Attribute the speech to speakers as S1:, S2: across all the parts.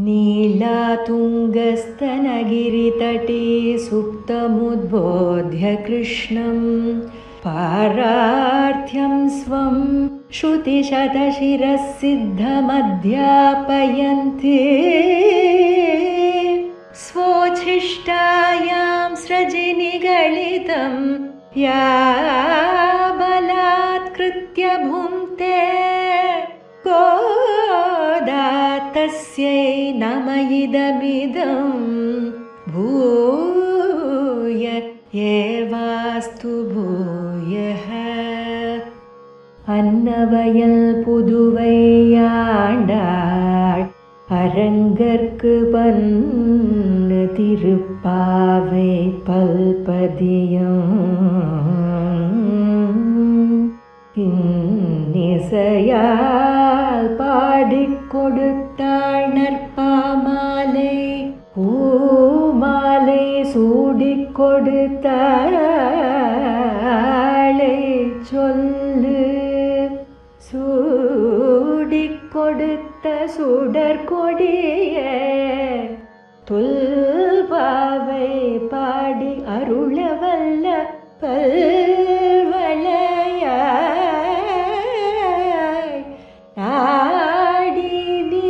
S1: नीलातुङ्गस्तनगिरितटे सुप्तमुद्बोध्य कृष्णं पारार्थ्यं स्वं श्रुतिशतशिरः सिद्धमध्यापयन्ति स्वोच्छिष्टायां स्रजिनिगलितं या बलात्कृत्य भुङ्क्ते गोदा तस्यै नम इदमिदं भूय एवास्तु भूयः. அன்னவயல் புதுவையாண்டாள் அரங்கற்கு பன்னு திருப்பாவை பல்பதியம் இன்னிசையால் பாடிக் கொடுத்தாள் நற்பாமாலை பூமாலை சூடிக் கொடுத்தாளை சொல்லு சூடிக் கொடுத்த சுடற்கொடிய தொல்பாவை பாடி அருளவல்ல பல்வளையாய் நாடி நீ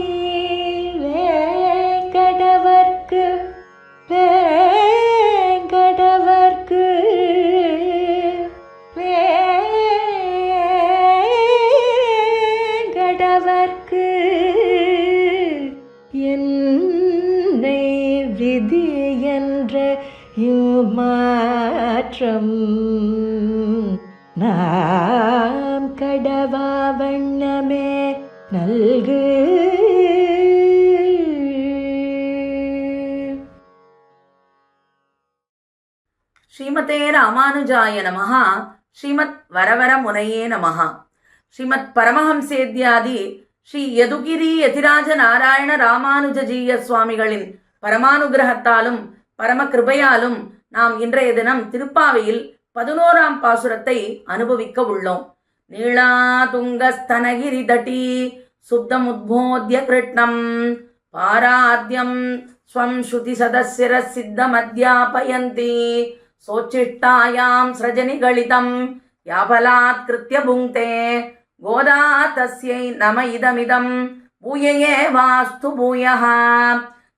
S1: வேங்கடவர்க்கு வேங்கடவர்க்கு வேங்கடவர்க்கு என்னை விதி என்ற மாற்றம் நாம் கடவா வண்ணமே நல்கு.
S2: ஸ்ரீமதே ராமானுஜாய நமஹ. ஸ்ரீமத் வரவர முனையே நமஹ. ஸ்ரீமத் பரமஹம்சேத்யாதி ஸ்ரீ யதுகிரி யதிராஜ நாராயண ராமானுஜஜீய சுவாமிகளின் பரமானுகிரகத்தாலும் பரம கிருபையாலும் நாம் இன்றைய தினம் திருப்பாவையில் 11ஆம் பாசுரத்தை அனுபவிக்க உள்ளோம். நீளா துங்கஸ்தனகிரி தட்டி சுப்தமுத்போத்ய கிருட்ணம் பாராத்யம் ஸ்வம் ஸ்ருதி சதசிர சித்தமத்யாபயந்தி சோச்சிஷ்டாயாம் ஸ்ரஜனிகளிதம் யாபலாத்கிருத்ய புங்க்தே கோதா தஸ்யை நம இதமிதம் பூயயே வாஸ்து பூயः.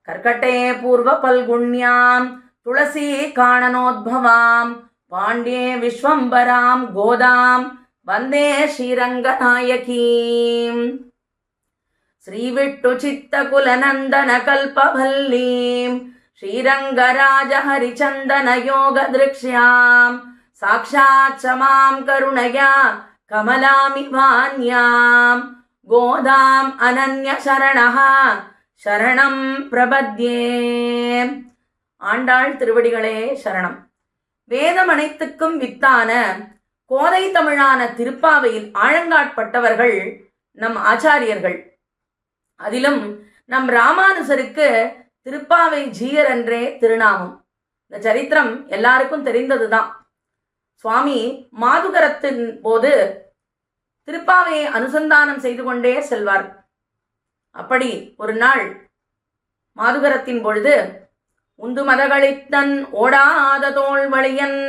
S2: கர்க்கட்டே பூர்வ பல்குண்யாம் துளசி காணனோத்பவாம் பாண்ட்யே விஸ்வம்பராம் கோதாம் வந்தே ஸ்ரீரங்கநாயகீம். ஸ்ரீவிட்டு சித்தகுலநந்தன கல்பவல்லீம் ஸ்ரீரங்கராஜ ஹரிச்சந்தன யோக திருக்ஷ்யாம் சாக்ஷாத் சமாம் கருணயா கமலாமிவான்யாம் கோதாம் அனன்ய சரணஹ சரணம் பிரபத்யே. ஆண்டாள் திருவடிகளே சரணம். வேதம் அனைத்துக்கும் வித்தான கோதை தமிழான திருப்பாவையில் ஆழங்காட்பட்டவர்கள் நம் ஆச்சாரியர்கள். அதிலும் நம் ராமானுசருக்கு திருப்பாவை ஜீயர் என்றே திருநாமம். இந்த சரித்திரம் எல்லாருக்கும் தெரிந்ததுதான். சுவாமி மாதுகரத்தின் போது திருப்பாவையை அனுசந்தானம் செய்து கொண்டே செல்வார். அப்படி ஒரு நாள் மாதுகரத்தின் பொழுது உந்து மதகளித்தன் ஓடாத தோள்வழியன்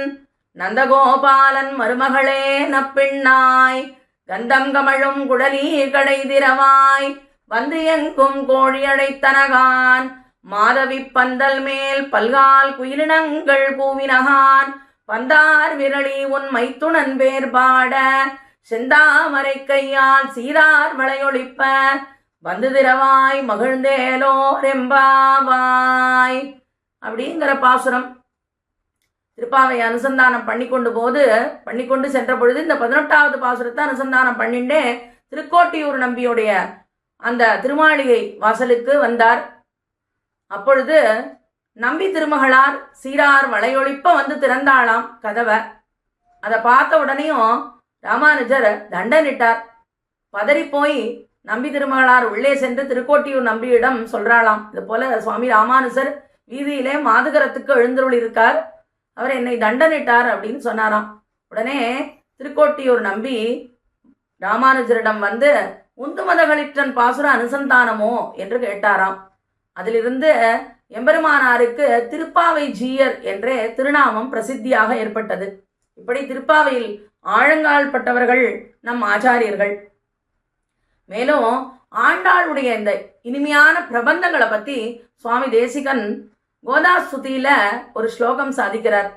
S2: நந்தகோபாலன் மருமகளே நப்பிண்ணாய் கந்தம் கமழும் குடலி கடை திரவாய் வந்து எங்கும் கோழி அழைத்தனகான் மாதவி பந்தல் மேல் பல்கால் குயிலினங்கள் கூவினகான் பந்தார் விரளி உன் மைத்துணன் பேர் பாட செந்தாமரை கையால் சீரார் வளையொழிப்ப வந்து திரவாய் மகிழ்ந்தேலோ ரெம்பாவாய் அப்படிங்கிற பாசுரம். திருப்பாவை அனுசந்தானம் பண்ணிக்கொண்டு சென்ற பொழுது இந்த 18வது பாசுரத்தை அனுசந்தானம் பண்ணிண்டே திருக்கோட்டியூர் நம்பியுடைய அந்த திருமாளிகை வாசலுக்கு வந்தார். அப்பொழுது நம்பி திருமகளார் சீரார் வளையொழிப்ப வந்து திறந்தாளாம் கதவை. அதை பார்த்த உடனேயும் ராமானுஜர் தண்டனிட்டார். பதறி போய் நம்பி திருமகளார் உள்ளே சென்று திருக்கோட்டியூர் நம்பியிடம் சொல்றாளாம், இது போல சுவாமி ராமானுஜர் வீதியிலே மாதுகரத்துக்கு எழுந்தருள் இருக்கார், அவர் என்னை தண்டனிட்டார் அப்படின்னு சொன்னாராம். உடனே திருக்கோட்டியூர் நம்பி ராமானுஜரிடம் வந்து உந்து மதகளிற்றன் பாசுர அனுசந்தானமோ என்று கேட்டாராம். அதிலிருந்து எம்பெருமானாருக்கு திருப்பாவை ஜீயர் என்றே திருநாமம் பிரசித்தியாக ஏற்பட்டது. இப்படி திருப்பாவையில் ஆழங்கால் பட்டவர்கள் நம் ஆச்சாரியர்கள். மேலும் ஆண்டாளுடைய இந்த இனிமையான பிரபந்தங்களை பற்றி சுவாமி தேசிகன் கோதாஸ்துதியில ஒரு ஸ்லோகம் சாதிக்கிறார்.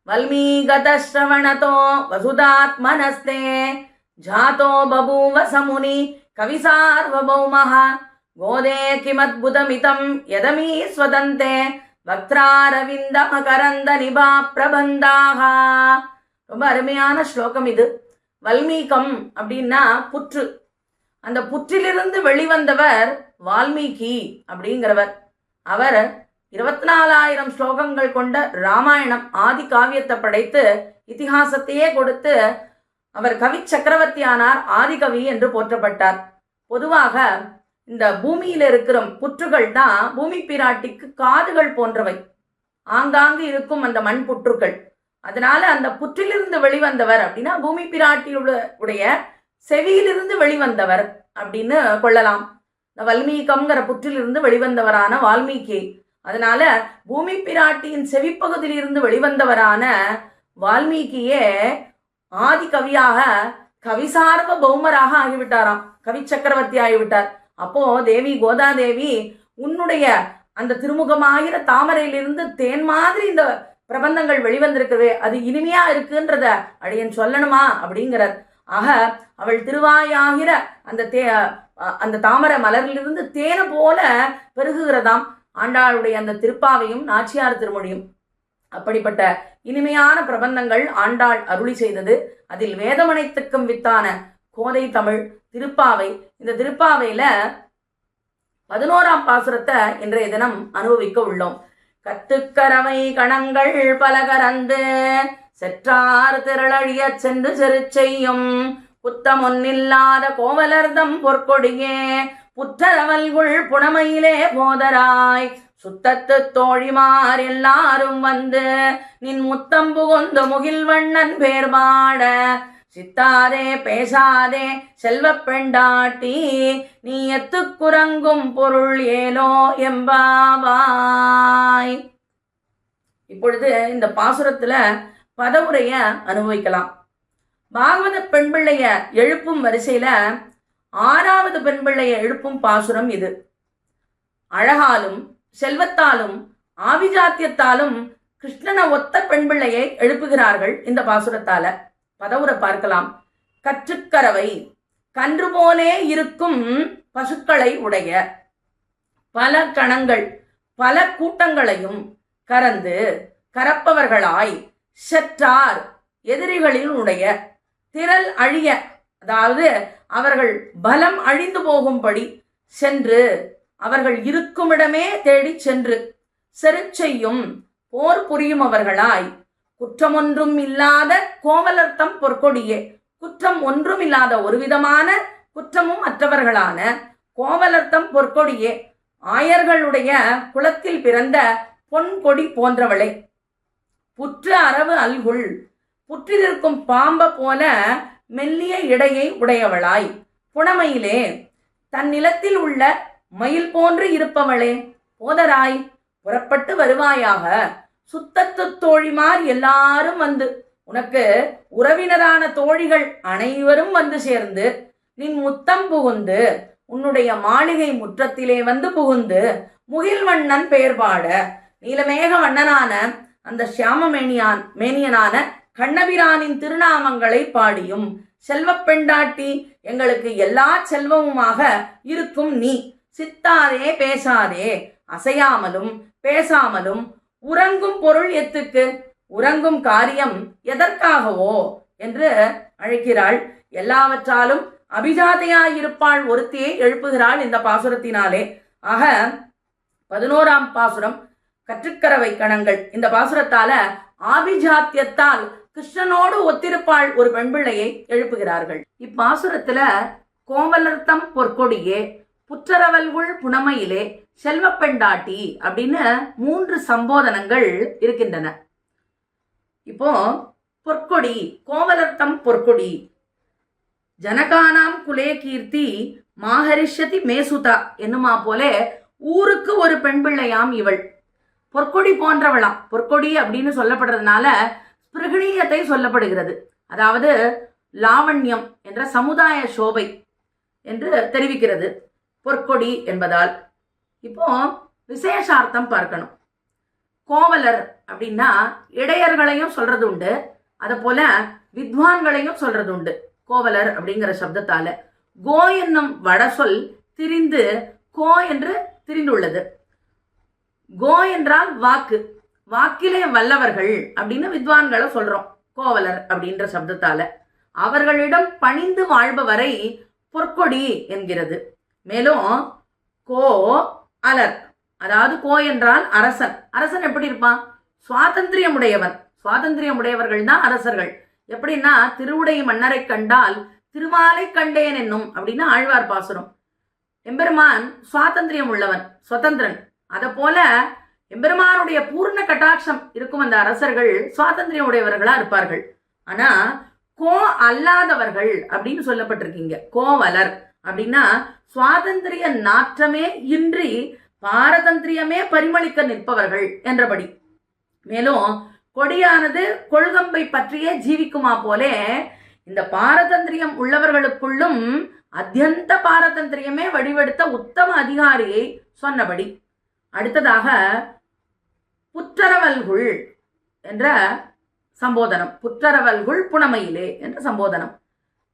S2: வல்மீகத ஸ்ரவணதோ வசுதாத்மனஸ்தே ஜாதோ பபூவ சமுனி கவிசார்வபௌமஹ கோதே கிமத்புதமிதம் யதமீ ஸ்வதந்தே வக்த்ராரவிந்த மகரந்த நிபா பிரபந்தாக. ரொம்ப அருமையான ஸ்லோகம் இது. வல்மீகம் அப்படின்னா புற்று. அந்த புற்றிலிருந்து வெளிவந்தவர் வால்மீகி அப்படிங்கிறவர். அவர் 24,000 ஸ்லோகங்கள் கொண்ட ராமாயணம் ஆதி காவியத்தை படைத்து இதிகாசத்தையே கொடுத்து அவர் கவி சக்கரவர்த்தியானார், ஆதிகவி என்று போற்றப்பட்டார். பொதுவாக இந்த பூமியில் இருக்கிற புற்றுகள் தான் பூமி பிராட்டிக்கு காதுகள் போன்றவை. ஆங்காங்கு இருக்கும் அந்த மண் புற்றுகள். அதனால அந்த புற்றிலிருந்து வெளிவந்தவர் அப்படின்னா பூமி பிராட்டியுடைய செவியிலிருந்து வெளிவந்தவர் அப்படின்னு கொள்ளலாம். இந்த வல்மீகம்ங்கிற புற்றிலிருந்து வெளிவந்தவரான வால்மீகி. அதனால பூமி பிராட்டியின் செவிப்பகுதியிலிருந்து வெளிவந்தவரான வால்மீகியே ஆதி கவியாக கவிசார்வ பௌமராக ஆகிவிட்டாராம், கவி சக்கரவர்த்தி ஆகிவிட்டார். அப்போ தேவி கோதாதேவி உன்னுடைய அந்த திருமுகமாகிற தாமரையிலிருந்து தேன் மாதிரி இந்த பிரபந்தங்கள் வெளிவந்திருக்கவே, அது இனிமையா இருக்குன்றத அடியன் சொல்லணுமா அப்படிங்கிறார். ஆக அவள் திருவாயாகிற அந்த தாமரை மலரிலிருந்து தேனை போல பெருகுகிறதாம் ஆண்டாளுடைய அந்த திருப்பாவையும் நாச்சியார் திருமொழியும். அப்படிப்பட்ட இனிமையான பிரபந்தங்கள் ஆண்டாள் அருளி செய்தது. அதில் வேதமனைத்துக்கும் வித்தான கோதை தமிழ் திருப்பாவை. இந்த திருப்பாவையில 11ஆம் பாசுரத்தை இன்றைய தினம் அனுபவிக்க உள்ளோம். கத்துக்கரவை கணங்கள் பலகரந்து செற்றார் திரளழிய சென்று செரு செய்யும் குத்தமொன்னில்லாத கோவலர்தம் பொற்கொடியே புற்றரவல்குள் புனமையிலே போதராய் சுத்தத்து தோழிமார் எல்லாரும் வந்து நின் முத்தம் புகுந்து முகில்வண்ணன் பேர்பாட சித்தாதே பேசாதே செல்வ பெண்டாட்டி நீ எத்துக்குறங்கும் பொருள் ஏலோ எம்பாவாய். இப்பொழுது இந்த பாசுரத்துல பதவுரைய அனுபவிக்கலாம். பாகவத பெண்பிள்ளைய எழுப்பும் வரிசையில 6வது பெண்பிள்ளைய எழுப்பும் பாசுரம் இது. அழகாலும் செல்வத்தாலும் ஆவிஜாத்தியத்தாலும் கிருஷ்ணனை ஒத்த பெண்பிள்ளையை எழுப்புகிறார்கள் இந்த பாசுரத்தால. பதவுரை பார்க்கலாம். கற்றுக்கரவை கன்று போலே இருக்கும் பசுக்களை உடைய பல கணங்கள் பல கூட்டங்களையும் கறந்து கறப்பவர்களாய் செற்றார் எதிரிகளில் உடைய திரள் அழிய, அதாவது அவர்கள் பலம் அழிந்து போகும்படி சென்று அவர்கள் இருக்குமிடமே தேடி சென்று செருச்செய்யும் போர் புரியும் அவர்களாய் குற்றமொன்றும் இல்லாத கோவலர்த்தம் பொற்கொடியே, குற்றம் ஒன்றும் இல்லாத ஒரு விதமான குற்றமும் அற்றவர்களான கோவலர்த்தம் பொற்கொடியே, ஆயர்களுடைய குலத்தில் பிறந்த பொன்கொடி போன்றவளே. புற்று அரவு அல்குள் புற்றிலிருக்கும் பாம்ப போல மெல்லிய இடையை உடையவளாய் புனமையிலே தன் நிலத்தில் உள்ள மயில் போன்று இருப்பவளே போதராய் புறப்பட்டு வருவாயாக. சுத்தத்து தோழிமார் எல்லாரும் வந்து உனக்கு உறவினரான தோழிகள் அனைவரும் வந்து சேர்ந்து நின் முத்தம் புகுந்து உன்னுடைய மாளிகை முற்றத்திலே வந்து புகுந்து முகில்வண்ணன் பெயர்பாட நீலமேக வண்ணனான அந்த சியாம மேனியனான கண்ணபிரானின் திருநாமங்களை பாடியும் செல்வ பெண்டாட்டி எங்களுக்கு எல்லா செல்வமுமாக இருக்கும் நீ சித்தாதே பேசாதே அசையாமலும் பேசாமலும் உறங்கும் பொருள் எத்துக்கு, உறங்கும் காரியம் எதற்காகவோ என்று அழைக்கிறாள். எல்லாவற்றாலும் அபிஜாதையாயிருப்பாள் ஒருத்தியை எழுப்புகிறாள் இந்த பாசுரத்தினாலே. ஆக 11ஆம் பாசுரம் கற்றுக்கரவை கணங்கள். இந்த பாசுரத்தால ஆபிஜாத்தியத்தால் கிருஷ்ணனோடு ஒத்திருப்பாள் ஒரு பெண்பிள்ளையை எழுப்புகிறார்கள். இப்பாசுரத்துல கோவலர்த்தம் பொற்கொடியே புற்றரவல்குள் புனமையிலே செல்வ பெண்டாட்டி அப்படின்னு 3 சம்போதனங்கள் இருக்கின்றன. இப்போ பொற்கொடி, கோவலர்த்தம் பொற்கொடி, ஜனகானாம் குலே கீர்த்தி மாஹரிஷதி மேசுதா என்னுமா போலே ஊருக்கு ஒரு பெண் பிள்ளையாம் இவள். பொற்கொடி போன்றவளாம். பொற்கொடி அப்படின்னு சொல்லப்படுறதுனால ஸ்பிருகணீயத்தை சொல்லப்படுகிறது. அதாவது லாவண்யம் என்ற சமுதாய சோபை என்று தெரிவிக்கிறது பொற்கொடி என்பதால். இப்போ விசேஷார்த்தம் பார்க்கணும். கோவலர் அப்படின்னா இடையர்களையும் சொல்றது உண்டு, அதை போல வித்வான்களையும் சொல்றது உண்டு கோவலர் அப்படிங்கிற சப்தத்தால. கோ என்னும் வடசொல் திரிந்து கோ என்று திரிந்துள்ளது. கோ என்றால் வாக்கு, வாக்கிலே வல்லவர்கள் அப்படின்னு வித்வான்களை சொல்றோம் கோவலர் அப்படின்ற சப்தத்தால. அவர்களிடம் பணிந்து வாழ்பவரை பொற்கொடி என்கிறது. மேலும் கோ அலர், அதாவது கோ என்றால் அரசன். அரசன் எப்படி இருப்பான்? சுவாதந்திரியம் உடையவன். சுவாதந்திரியம் உடையவர்கள் தான் அரசர்கள். எப்படின்னா திருவுடை மன்னரை கண்டால் திருமாலை கண்டேன் என்னும் அப்படின்னு ஆழ்வார் பாசுரம். எம்பெருமான் சுவாதந்திரியம் உள்ளவன், சுதந்திரன். அதை போல எம்பெருமானுடைய பூர்ண கட்டாட்சம் இருக்கும் அந்த அரசர்கள் சுவாதந்திரியம் உடையவர்களா இருப்பார்கள். ஆனா கோ அல்லாதவர்கள் அப்படின்னு சொல்லப்பட்டிருக்கீங்க. கோவலர் அப்படின்னா சுவாதந்திரிய நாற்றமே இன்றி பாரதந்திரியமே பரிமளிக்க நிற்பவர்கள் என்றபடி. மேலும் கொடியானது கொள்கம்பை பற்றியே ஜீவிக்குமா போலே இந்த பாரதந்திரியம் உள்ளவர்களுக்குள்ளும் அத்தியந்த பாரதந்திரியமே வடிவெடுத்த உத்தம அதிகாரியை சொன்னபடி. அடுத்ததாக புற்றரவல்குள் என்ற சம்போதனம். புற்றரவல்குள் புனமையிலே என்ற சம்போதனம்.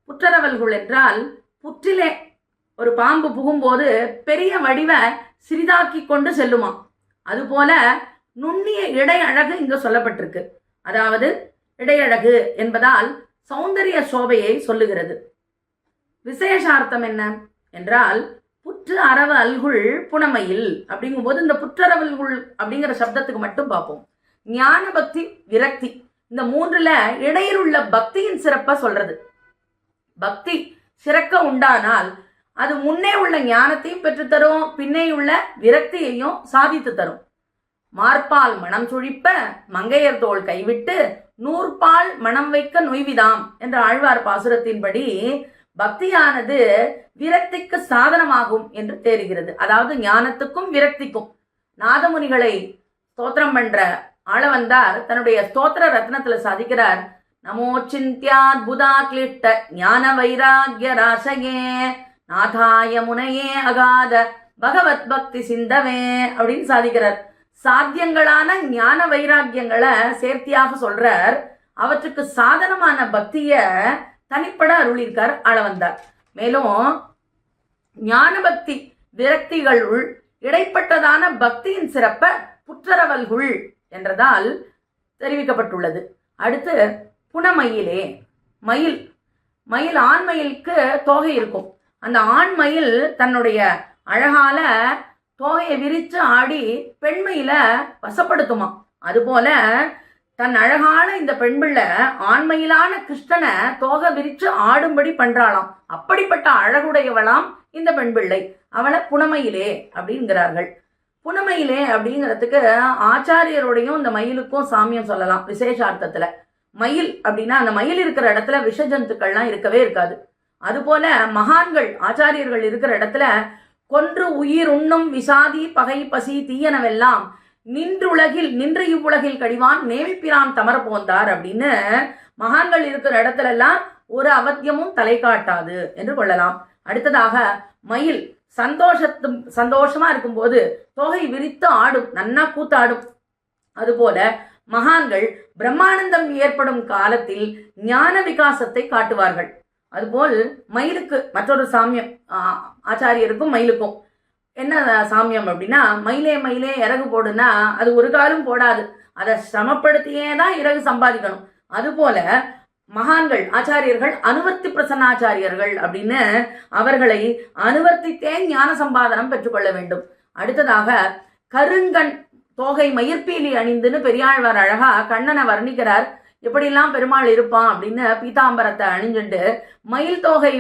S2: புற்றரவல்குள் என்றால் புற்றிலே ஒரு பாம்பு புகும்போது பெரிய வடிவ சிறிதாக்கி கொண்டு செல்லுமா, அதுபோல நுண்ணிய இடை அழகு இங்கு சொல்லப்பட்டிருக்கு. அதாவது இடையழகு என்பதால் சௌந்தரிய சோபையை சொல்லுகிறது. விசேஷார்த்தம் என்ன என்றால் புற்று அரவ அல்குள் புனமையில் அப்படிங்கும்போது இந்த புற்றரவல்குள் அப்படிங்கிற சப்தத்துக்கு மட்டும் பார்ப்போம். ஞான பக்தி விரக்தி இந்த மூன்றுல இடையில் உள்ள பக்தியின் சிறப்பை சொல்றது. பக்தி சிறக்க உண்டானால் அது முன்னே உள்ள ஞானத்தையும் பெற்றுத்தரும், பின்னே உள்ள விரக்தியையும் சாதித்து தரும். மார்பால் மனம் சுழிப்ப மங்கையர் தோள் கைவிட்டு நூற்பால் மனம் வைக்க நொய்விதாம் என்ற ஆழ்வார் பாசுரத்தின்படி பக்தியானது விரக்திக்கு சாதனமாகும் என்று தெரிகிறது. அதாவது ஞானத்துக்கும் விரக்திக்கும். நாதமுனிகளை ஸ்தோத்திரம் பண்ற ஆளவந்தார் தன்னுடைய ஸ்தோத்திர ரத்னத்துல சாதிக்கிறார். நமோ சிந்தியாத்புதா கிளிட்ட ஞான வைராகிய ராசகே நாதாய முனையே அகாத பகவத் பக்தி சிந்தவே அப்படின்னு சாதிக்கிறார். சாத்தியங்களான ஞான வைராக்கியங்களை சேர்த்தியாக சொல்றார். அவற்றுக்கு சாதனமான பக்திய தனிப்பட அருளிருக்கார் ஆளவந்தார். மேலும் ஞான பக்தி விரக்திகளுள் இடைப்பட்டதான பக்தியின் சிறப்ப புற்றரவல்குள் என்றதால் தெரிவிக்கப்பட்டுள்ளது. அடுத்து புனமயிலே, மயில். மயில் ஆண் மயிலுக்கு தோகை இருக்கும். அந்த ஆண் மயில் தன்னுடைய அழகால தோகையை விரிச்சு ஆடி பெண்மையில வசப்படுத்துமா. அதுபோல தன் அழகான இந்த பெண் பிள்ளை ஆண்மையிலான கிருஷ்ணனை தோகை விரிச்சு ஆடும்படி பண்றாளாம். அப்படிப்பட்ட அழகுடையவளாம் இந்த பெண் பிள்ளை. அவளை புனமையிலே அப்படிங்கிறார்கள். புனமையிலே அப்படிங்கிறதுக்கு ஆச்சாரியருடையும் இந்த மயிலுக்கும் சாமியம் சொல்லலாம் விசேஷார்த்தத்துல. மயில் அப்படின்னா அந்த மயில் இருக்கிற இடத்துல விஷ ஜந்துக்கள்லாம் இருக்கவே இருக்காது. அதுபோல மகான்கள் ஆச்சாரியர்கள் இருக்கிற இடத்துல கொன்று உயிர் உண்ணும் விசாதி பகை பசி தீயனவெல்லாம் நின்று இவ்வுலகில் கடிவான் நேமிப்பிரான் தமர போந்தார் அப்படின்னு மகான்கள் இருக்கிற இடத்துல எல்லாம் ஒரு அவத்தியமும் தலை காட்டாது என்று கொள்ளலாம். அடுத்ததாக மயில் சந்தோஷமா இருக்கும்போது தோகை விரித்து ஆடும், நன்னா கூத்தாடும். அதுபோல மகான்கள் பிரம்மானந்தம் ஏற்படும் காலத்தில் ஞான விகாசத்தை காட்டுவார்கள். அதுபோல் மயிலுக்கு மற்றொரு சாமியம் ஆச்சாரியருக்கும் மயிலுக்கும் என்ன சாமியம் அப்படின்னா, மயிலே மயிலே இறகு போடுனா அது ஒரு காலம் போடாது, அதை சிரமப்படுத்தியே தான் இறகு சம்பாதிக்கணும். அதுபோல மகான்கள் ஆச்சாரியர்கள் அனுவர்த்தி பிரசன்னாச்சாரியர்கள் அப்படின்னு அவர்களை அனுவர்த்தித்தே ஞான சம்பாதனம் பெற்றுக்கொள்ள வேண்டும். அடுத்ததாக கருங்கண் தோகை மயிர்பீலி அணிந்துன்னு பெரியாழ்வார் அழகா கண்ணனை வர்ணிக்கிறார். எப்படிலாம் பெருமாள் இருப்பான் அப்படின்னு பீதாம்பரத்தை அணிஞ்சுண்டு மயில் தோகை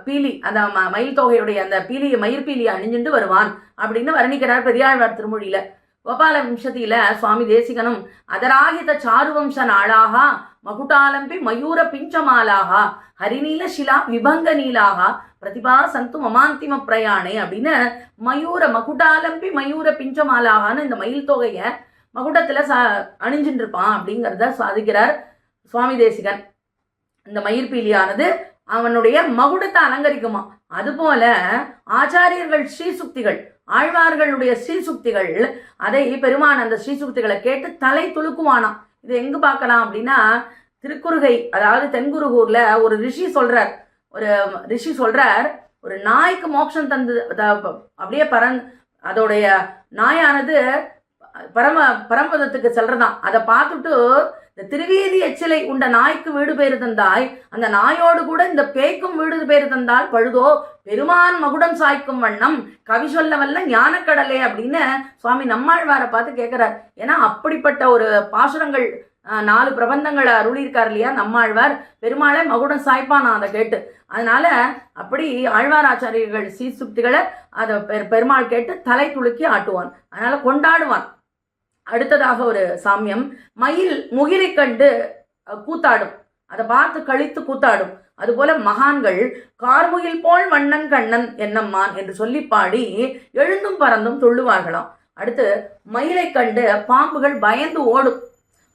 S2: பீலி, அந்த மயில் தோகையுடைய அந்த பீலியை மயிர்பீலியை அணிஞ்சுண்டு வருவான் அப்படின்னு வர்ணிக்கிறார் பெரியாழ்வார் திருமொழியில. கோபால விம்சதியில சுவாமி தேசிகனும் அதராகித சாருவம்ச நாளாகா மகுடாலம்பி மயூர பிஞ்சமாலாக ஹரிநீல ஷிலா விபங்க நீலாக பிரதிபா சந்து மமாந்திம பிரயாணே அப்படின்னு மகுடாலம்பி மயூர பிஞ்சமாலாகான்னு இந்த மயில் தொகையை மகுடத்துல அணிஞ்சிட்டு இருப்பான் அப்படிங்கிறத சாதிக்கிறார் சுவாமி தேசிகன். இந்த மயிர்பீலியானது அவனுடைய மகுடத்தை அலங்கரிக்குமா. அதுபோல ஆச்சாரியர்கள் ஸ்ரீசுக்திகள், ஆழ்வார்களுடைய ஸ்ரீசுக்திகள், அதை பெருமான் அந்த ஸ்ரீசுக்திகளை கேட்டு தலை துளுக்குவானாம். இது எங்கு பார்க்கலாம் அப்படின்னா திருக்குறுகை, அதாவது தென்குருகூர்ல ஒரு ரிஷி சொல்றார், ஒரு நாய்க்கு மோட்சம் தந்து அப்படியே அதோடைய நாயானது பரமபதத்துக்கு செல்றதான். அதை பார்த்துட்டு இந்த திருவீதி எச்சிலை உண்ட நாய்க்கு வீடு பேரு தந்தாய், அந்த நாயோடு கூட இந்த பேய்க்கும் வீடு பேரு தந்தால் பழுதோ பெருமான் மகுடம் சாய்க்கும் வண்ணம் கவி சொல்ல வல்ல ஞானக்கடலே அப்படின்னு சுவாமி நம்மாழ்வாரை பார்த்து கேட்கிறார். ஏன்னா அப்படிப்பட்ட ஒரு பாசுரங்கள் 4 பிரபந்தங்களை அருளியிருக்கார் இல்லையா நம்மாழ்வார். பெருமாளை மகுடம் சாய்ப்பான் அதை கேட்டு. அதனால அப்படி ஆழ்வார் ஆச்சாரியர்கள் சீசுக்திகளை அதை பெருமாள் கேட்டு தலை துளுக்கி ஆட்டுவான், அதனால கொண்டாடுவான். அடுத்ததாக ஒரு சாமியம், மயில் முகிலை கண்டு கூத்தாடும், அதை பார்த்து கழித்து கூத்தாடும். அதுபோல மகான்கள் கார்முகில் போல் வண்ணன் கண்ணன் என்னம்மான் என்று சொல்லி பாடி எழுந்தும் பறந்தும் துள்ளுவார்களாம். அடுத்து மயிலை கண்டு பாம்புகள் பயந்து ஓடும்,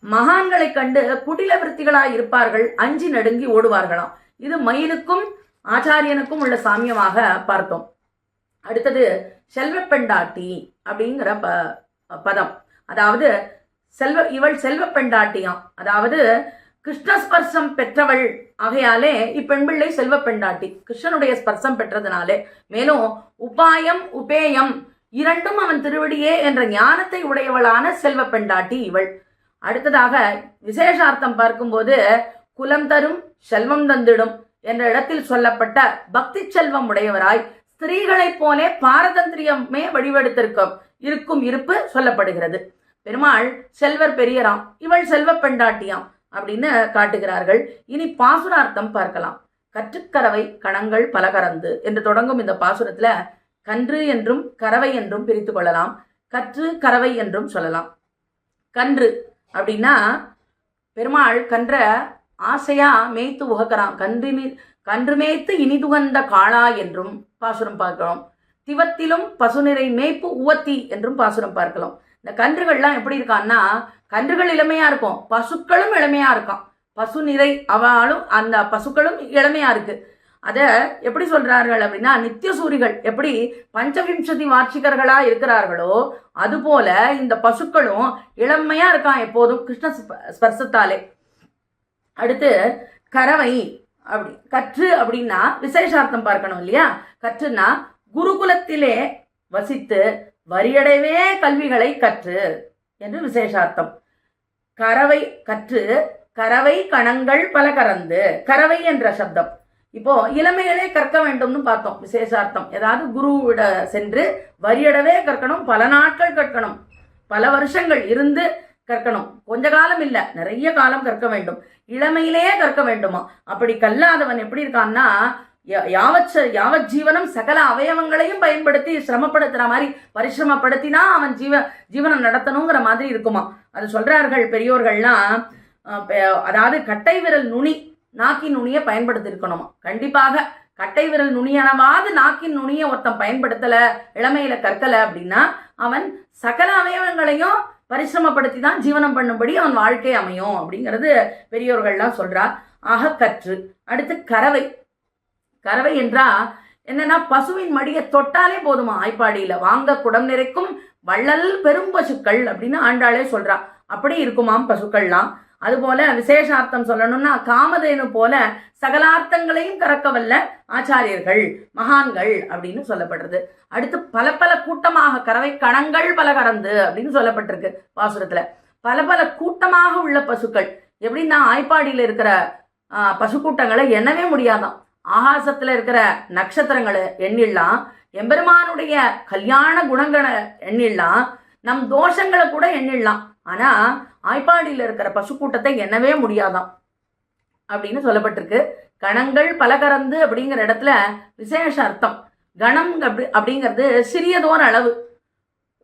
S2: மகான்களை கண்டு குடில விருத்திகளாய் இருப்பார்கள், அஞ்சி நடுங்கி ஓடுவார்களாம். இது மயிலுக்கும் ஆச்சாரியனுக்கும் உள்ள சாமியமாக பார்த்தோம். அடுத்தது செல்வப்பெண்டாட்டி அப்படிங்கிற பதம், அதாவது இவள் செல்வ பெண்டாட்டியாம், அதாவது கிருஷ்ணஸ்பர்சம் பெற்றவள் ஆகையாலே இப்பெண்பிள்ளை செல்வ பெண்டாட்டி, கிருஷ்ணனுடைய ஸ்பர்சம் பெற்றதுனாலே. மேலும் உபாயம் உபேயம் இரண்டும் அவன் திருவடியே என்ற ஞானத்தை உடையவளான செல்வ பெண்டாட்டி இவள். அடுத்ததாக விசேஷார்த்தம் பார்க்கும்போது குலம் தரும் செல்வம் தந்திடும் என்ற இடத்தில் சொல்லப்பட்ட பக்தி செல்வம் உடையவராய் ஸ்திரீகளைப் போலே பாரதந்திரியமே வடிவெடுத்திருக்கும் இருப்பு சொல்லப்படுகிறது. பெருமாள் செல்வர் பெரியராம், இவள் செல்வ பெண்டாட்டியாம் அப்படின்னு காட்டுகிறார்கள். இனி பாசுரார்த்தம் பார்க்கலாம். கற்றுக்கரவை கணங்கள் பல கறந்து என்று தொடங்கும் இந்த பாசுரத்துல கன்று என்றும் கறவை என்றும் பிரித்து கொள்ளலாம், கற்று கறவை என்றும் சொல்லலாம். கன்று அப்படின்னா பெருமாள் கன்ற ஆசையா மேய்த்து உகக்கிறான், கன்று மேய்த்து இனிதுகந்த காளா என்றும் பாசுரம் பார்க்கிறோம். திவத்திலும் பசுநிறை மேய்ப்பு உவத்தி என்றும் பாசுரம் பார்க்கலாம். இந்த கன்றுகள்லாம் எப்படி இருக்கான்னா, கன்றுகள் இளமையா இருக்கும், பசுக்களும் இளமையா இருக்கான். பசு நிறை அவளும் அந்த பசுக்களும் இளமையா இருக்கு. அதை எப்படி சொல்றார்கள் அப்படின்னா, நித்தியசூரிகள் எப்படி பஞ்சவிம்சதி வார்ஷிகர்களா இருக்கிறார்களோ அதுபோல இந்த பசுக்களும் இளமையா இருக்கான் எப்போதும் கிருஷ்ண ஸ்பர்சத்தாலே. அடுத்து கறவை அப்படி கற்று அப்படின்னா விசேஷார்த்தம் பார்க்கணும் இல்லையா. கற்றுனா குருகுலத்திலே வசித்து வரியடைவே கல்விகளை கற்று என்று விசேஷார்த்தம். கறவை கற்று கறவை கணங்கள் பல கறந்து, கறவை என்ற சப்தம். இப்போ இளமைகளே கற்க வேண்டும்னு பார்த்தோம் விசேஷார்த்தம். ஏதாவது குருவிட சென்று வரியடவே கற்கணும், பல நாட்கள் கற்கணும், பல வருஷங்கள் இருந்து கற்கணும், கொஞ்ச காலம் இல்லை நிறைய காலம் கற்க வேண்டும், இளமையிலேயே கற்க வேண்டுமா. அப்படி கல்லாதவன் எப்படி இருக்கான்னா, யாவத் ஜீவனம் சகல அவயவங்களையும் பயன்படுத்தி சிரமப்படுத்துற மாதிரி பரிசிரமப்படுத்தினா அவன் ஜீவனம் நடத்தணுங்கிற மாதிரி இருக்குமா. அது சொல்றார்கள் பெரியோர்கள்லாம். அதாவது கட்டை விரல் நுனி நாக்கின் நுனியை பயன்படுத்தி இருக்கணுமா. கண்டிப்பாக கட்டை விரல் நுனியானவாது நாக்கின் நுனியை ஒருத்தன் பயன்படுத்தல, இளமையில கற்கல அப்படின்னா அவன் சகல அவயவங்களையும் பரிசிரமப்படுத்தி தான் ஜீவனம் பண்ணும்படி அவன் வாழ்க்கை அமையும் அப்படிங்கிறது பெரியோர்கள்லாம் சொல்றார். ஆக கற்று. அடுத்து கறவை. கறவை என்றா என்னன்னா, பசுவின் மடியை தொட்டாலே போதுமா, ஆய்ப்பாடியில வாங்க குடம் நிறைக்கும் வள்ளல் பெரும் பசுக்கள் அப்படின்னு ஆண்டாளே சொல்றா. அப்படி இருக்குமாம் பசுக்கள்லாம். அதுபோல விசேஷார்த்தம் சொல்லணும்னா காமதேனு போல சகலார்த்தங்களையும் கறக்க வல்ல ஆச்சாரியர்கள் மகான்கள் அப்படின்னு சொல்லப்படுறது. அடுத்து பல பல கூட்டமாக கறவை கணங்கள் பல கறந்து அப்படின்னு சொல்லப்பட்டிருக்கு பாசுரத்துல. பல பல கூட்டமாக உள்ள பசுக்கள் எப்படின்னா, ஆய்ப்பாடியில இருக்கிற பசு கூட்டங்களை எண்ணவே முடியாதான். ஆகாசத்துல இருக்கிற நட்சத்திரங்களை எண்ணிடலாம், எம்பெருமானுடைய கல்யாண குணங்களை எண்ணிடலாம், நம் தோஷங்களை கூட எண்ணிடலாம். ஆனா ஆய்ப்பாடியில் இருக்கிற பசு கூட்டத்தை எண்ணவே முடியாதாம் அப்படின்னு சொல்லப்பட்டிருக்கு. கணங்கள் பல கறந்து அப்படிங்கிற இடத்துல விசேஷ அர்த்தம். கணம் அப்படிங்கிறது சிறியதோர் அளவு.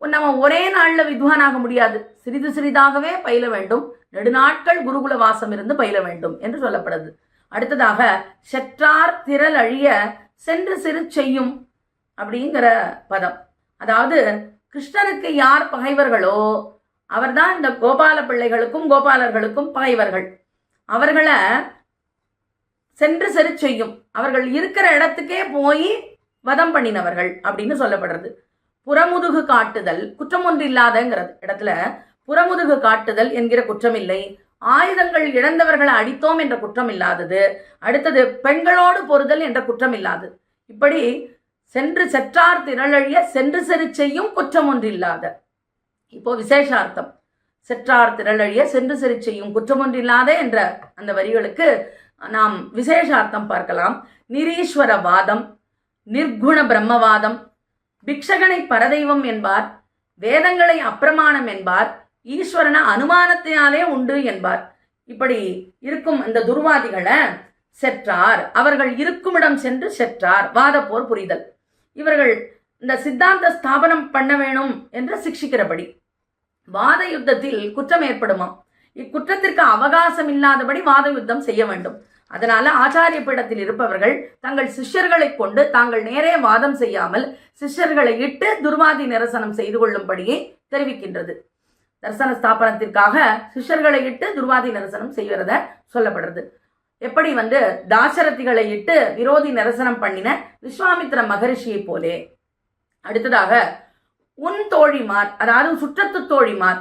S2: நம்ம ஒரே நாள்ல வித்வானாக முடியாது, சிறிது சிறிதாகவே பயில வேண்டும். நெடுநாட்கள் குருகுல வாசம் இருந்து பயில வேண்டும் என்று சொல்லப்படுது. அடுத்ததாக செற்றார் திரள் அழிய சென்று சிறு செய்யும் அப்படிங்கிற பதம். அதாவது கிருஷ்ணனுக்கு யார் பகைவர்களோ அவர்தான் இந்த கோபால பிள்ளைகளுக்கும் கோபாலர்களுக்கும் பகைவர்கள். அவர்களை சென்று செரு செய்யும், அவர்கள் இருக்கிற இடத்துக்கே போய் வதம் பண்ணினவர்கள் அப்படின்னு சொல்லப்படுறது. புறமுதுகு காட்டுதல் குற்றம் ஒன்று இல்லாதங்கிற இடத்துல புறமுதுகு காட்டுதல் என்கிற குற்றம் இல்லை. ஆயுதங்கள் இழந்தவர்களை அடித்தோம் என்ற குற்றம் இல்லாதது. அடுத்தது பெண்களோடு பொறுதல் என்ற குற்றம் இல்லாதது. இப்படி சென்று செற்றார் திரளழிய சென்று செரு செய்யும் குற்றம் ஒன்று இல்லாத. இப்போ விசேஷார்த்தம், செற்றார் திரளழிய சென்று செரு செய்யும் குற்றம் ஒன்று இல்லாத என்ற அந்த வரிகளுக்கு நாம் விசேஷார்த்தம் பார்க்கலாம். நிரீஸ்வரவாதம், நிர்குண பிரம்மவாதம், பிக்ஷகனை பரதெய்வம் என்பார், வேதங்களை அப்பிரமாணம் என்பார், ஈஸ்வரன அனுமானத்தினாலே உண்டு என்பார். இப்படி இருக்கும் இந்த துர்வாதிகளை செற்றார், அவர்கள் இருக்குமிடம் சென்று செற்றார், வாதப்போர் புரிதல். இவர்கள் இந்த சித்தாந்த ஸ்தாபனம் பண்ண வேணும் என்று சிக்ஷிக்கிறபடி வாத யுத்தத்தில் குற்றம் ஏற்படுமா, இக்குற்றத்திற்கு அவகாசம் இல்லாதபடி வாத யுத்தம் செய்ய வேண்டும். அதனால ஆச்சாரிய பீடத்தில் இருப்பவர்கள் தங்கள் சிஷ்யர்களை கொண்டு தாங்கள் நேரே வாதம் செய்யாமல் சிஷ்யர்களை இட்டு துர்வாதி நிரசனம் செய்து கொள்ளும்படியே தெரிவிக்கின்றது. தர்சன ஸ்தாபனத்திற்காக சிஷ்யர்களை இட்டு துர்வாதி நிரசனம் செய்கிறத சொல்லப்படுறது. எப்படி தாசரதிகளை இட்டு விரோதி நிரசனம் பண்ணின விஸ்வாமித்திர மகரிஷியை போலே. அடுத்ததாக உன் தோழிமார், அதாவது சுற்றத்து தோழிமார்,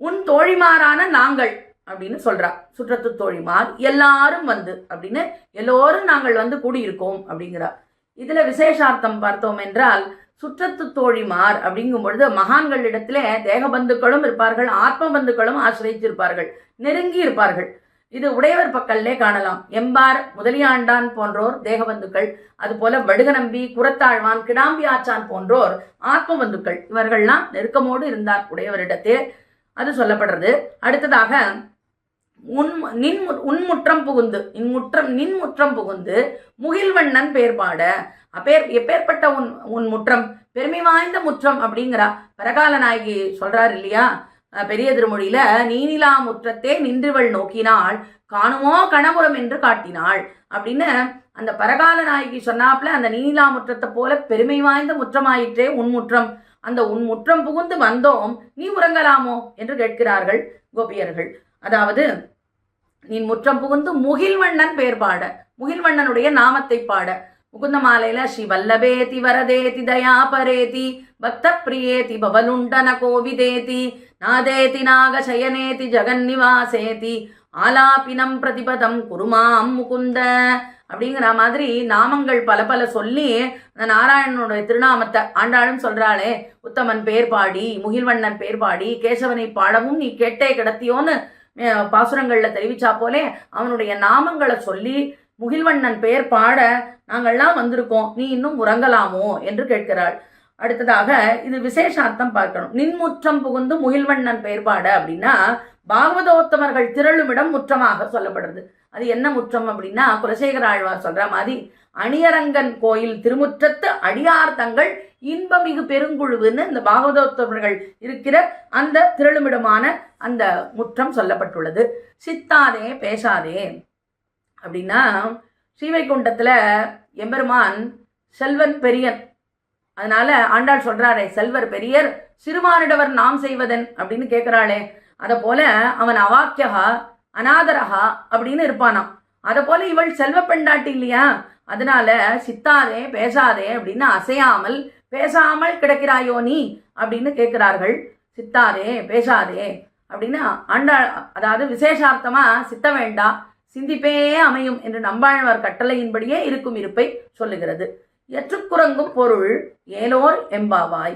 S2: உன் தோழிமாரான நாங்கள் அப்படின்னு சொல்றா. சுற்றத்து தோழிமார் எல்லாரும் அப்படின்னு எல்லோரும் நாங்கள் கூடியிருக்கோம் அப்படிங்கிறா. இதுல விசேஷார்த்தம் பார்த்தோம் என்றால் சுற்றத்து தோழிமார் அப்படிங்கும் பொழுது மகான்களிடத்திலே தேக பந்துக்களும் இருப்பார்கள், ஆத்ம பந்துக்களும் ஆசிரியிருப்பார்கள், நெருங்கி இருப்பார்கள். இது உடையவர் பக்கல்லே காணலாம். எம்பார் முதலியாண்டான் போன்றோர் தேகபந்துக்கள், அதுபோல வடுகநம்பி, குரத்தாழ்வான், கிடாம்பி ஆச்சான் போன்றோர் ஆத்ம பந்துக்கள். இவர்கள்லாம் நெருக்கமோடு இருந்தார் உடையவரிடத்தே, அது சொல்லப்படுறது. அடுத்ததாக உன்முற்றம் புகுந்து, நின்முற்றம் புகுந்து முகில்வண்ணன் பேர்பாட. எப்பேற்பட்ட உன் முற்றம், பெருமை வாய்ந்த முற்றம் அப்படிங்கிறா. பரகால நாயகி சொல்றாரு இல்லையா பெரிய திருமொழியில, நீனிலா முற்றத்தே நின்றுவள் நோக்கினாள் காணுமோ கணபுரம் என்று காட்டினாள் அப்படின்னு அந்த பரகால நாயகி சொன்னாப்புல அந்த நீனிலா முற்றத்தை போல பெருமை வாய்ந்த முற்றமாயிற்றே உன்முற்றம். அந்த உன்முற்றம் புகுந்து வந்தோம், நீ உறங்கலாமோ என்று கேட்கிறார்கள் கோபியர்கள். அதாவது நீ முற்றம் புகுந்து முகில்வண்ணன் பேர் பாட, முகில்வண்ணனுடைய நாமத்தை பாட. முகுந்த மாலையில ஸ்ரீ வல்லபேதி வரதேதி தயாபரேதி பக்த பிரியேதி பவலுண்டன கோவிதேதி நாதேதி நாகசயனேதி ஜெகன்னிவாசேதி ஆலாபினம் பிரதிபதம் குருமாம் முகுந்த அப்படிங்கிற மாதிரி நாமங்கள் பல பல சொல்லி அந்த நாராயணனுடைய திருநாமத்தை ஆண்டாளும் சொல்றாளே. உத்தமன் பேர் பாடி, முகில்வண்ணன் பேர் பாடி, கேசவனை பாடவும் நீ கேட்டே கிடத்தியோன்னு பாசுரங்கள்ல தெரிவிச்சா போலே அவனுடைய நாமங்களை சொல்லி முகில்வண்ணன் பெயர் பாட நாங்கள்லாம் வந்திருக்கோம், நீ இன்னும் உறங்கலாமோ என்று கேட்கிறாள். அடுத்ததாக இது விசேஷார்த்தம் பார்க்கணும். நின்முற்றம் புகுந்து முகில்வண்ணன் பெயர் பாட அப்படின்னா பாகவதோத்தமர்கள் திரளுமிடம் முற்றமாக சொல்லப்படுறது. அது என்ன முற்றம் அப்படின்னா குலசேகர ஆழ்வார் சொல்ற மாதிரி அணியரங்கன் கோயில் திருமுற்றத்து அடியார் தங்கள் இன்பமிகு பெருங்குழுவுன்னு இந்த பாகவதோத்தமர்கள் இருக்கிற அந்த திரளுமிடமான அந்த முற்றம் சொல்லப்பட்டுள்ளது. சித்தாதே பேசாதே அப்படின்னா ஸ்ரீவைகுண்டத்துல எம்பெருமான் செல்வன் பெரியன், அதனால ஆண்டாள் சொல்றாளே செல்வர் பெரியர் சிறுமானிடவர் நாம் செய்வதன் அப்படின்னு கேட்கிறாளே. அத போல அவன் அவாக்கியகா அநாதரகா அப்படின்னு இருப்பானாம். அத போல இவள் செல்வ பெண்டாட்டி இல்லையா, அதனால சித்தாதே பேசாதே அப்படின்னு அசையாமல் பேசாமல் கிடக்கிறாயோ நீ அப்படின்னு கேட்கிறார்கள். சித்தாதே பேசாதே அப்படின்னு ஆண்டாள், அதாவது விசேஷார்த்தமா சித்த வேண்டா சிந்திப்பே அமையும் என்று நம்பாழ்வார் கட்டளையின்படியே இருக்கும் இருப்பை சொல்லுகிறது. எற்றுக்குறங்கும் பொருள் ஏலோர் எம்பாவாய்,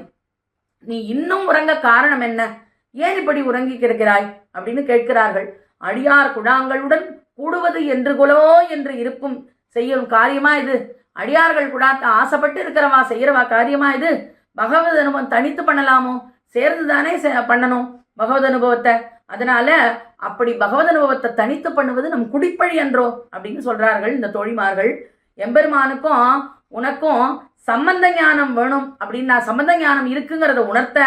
S2: நீ இன்னும் உறங்க காரணம் என்ன, ஏன் இப்படி உறங்கி கிடக்கிறாய் அப்படின்னு கேட்கிறார்கள். அடியார் குடாங்களுடன் கூடுவது என்று குலோ என்று இருக்கும் செய்யும் காரியமா இது? அடியார்கள் குடாத்த ஆசைப்பட்டு இருக்கிறவா செய்யறவா காரியமா இது? பகவத் அனுபவம் தனித்து பண்ணலாமோ, சேர்ந்துதானே பண்ணணும் பகவத் அனுபவத்தை. அதனால அப்படி பகவத் அனுபவத்தை தனித்து பண்ணுவது நம் குடிப்பழி என்றோ அப்படின்னு சொல்றார்கள் இந்த தோழிமார்கள். எம்பெருமானுக்கும் உனக்கும் சம்பந்த ஞானம் வேணும் அப்படின்னா, சம்பந்த ஞானம் இருக்குங்கிறத உணர்த்த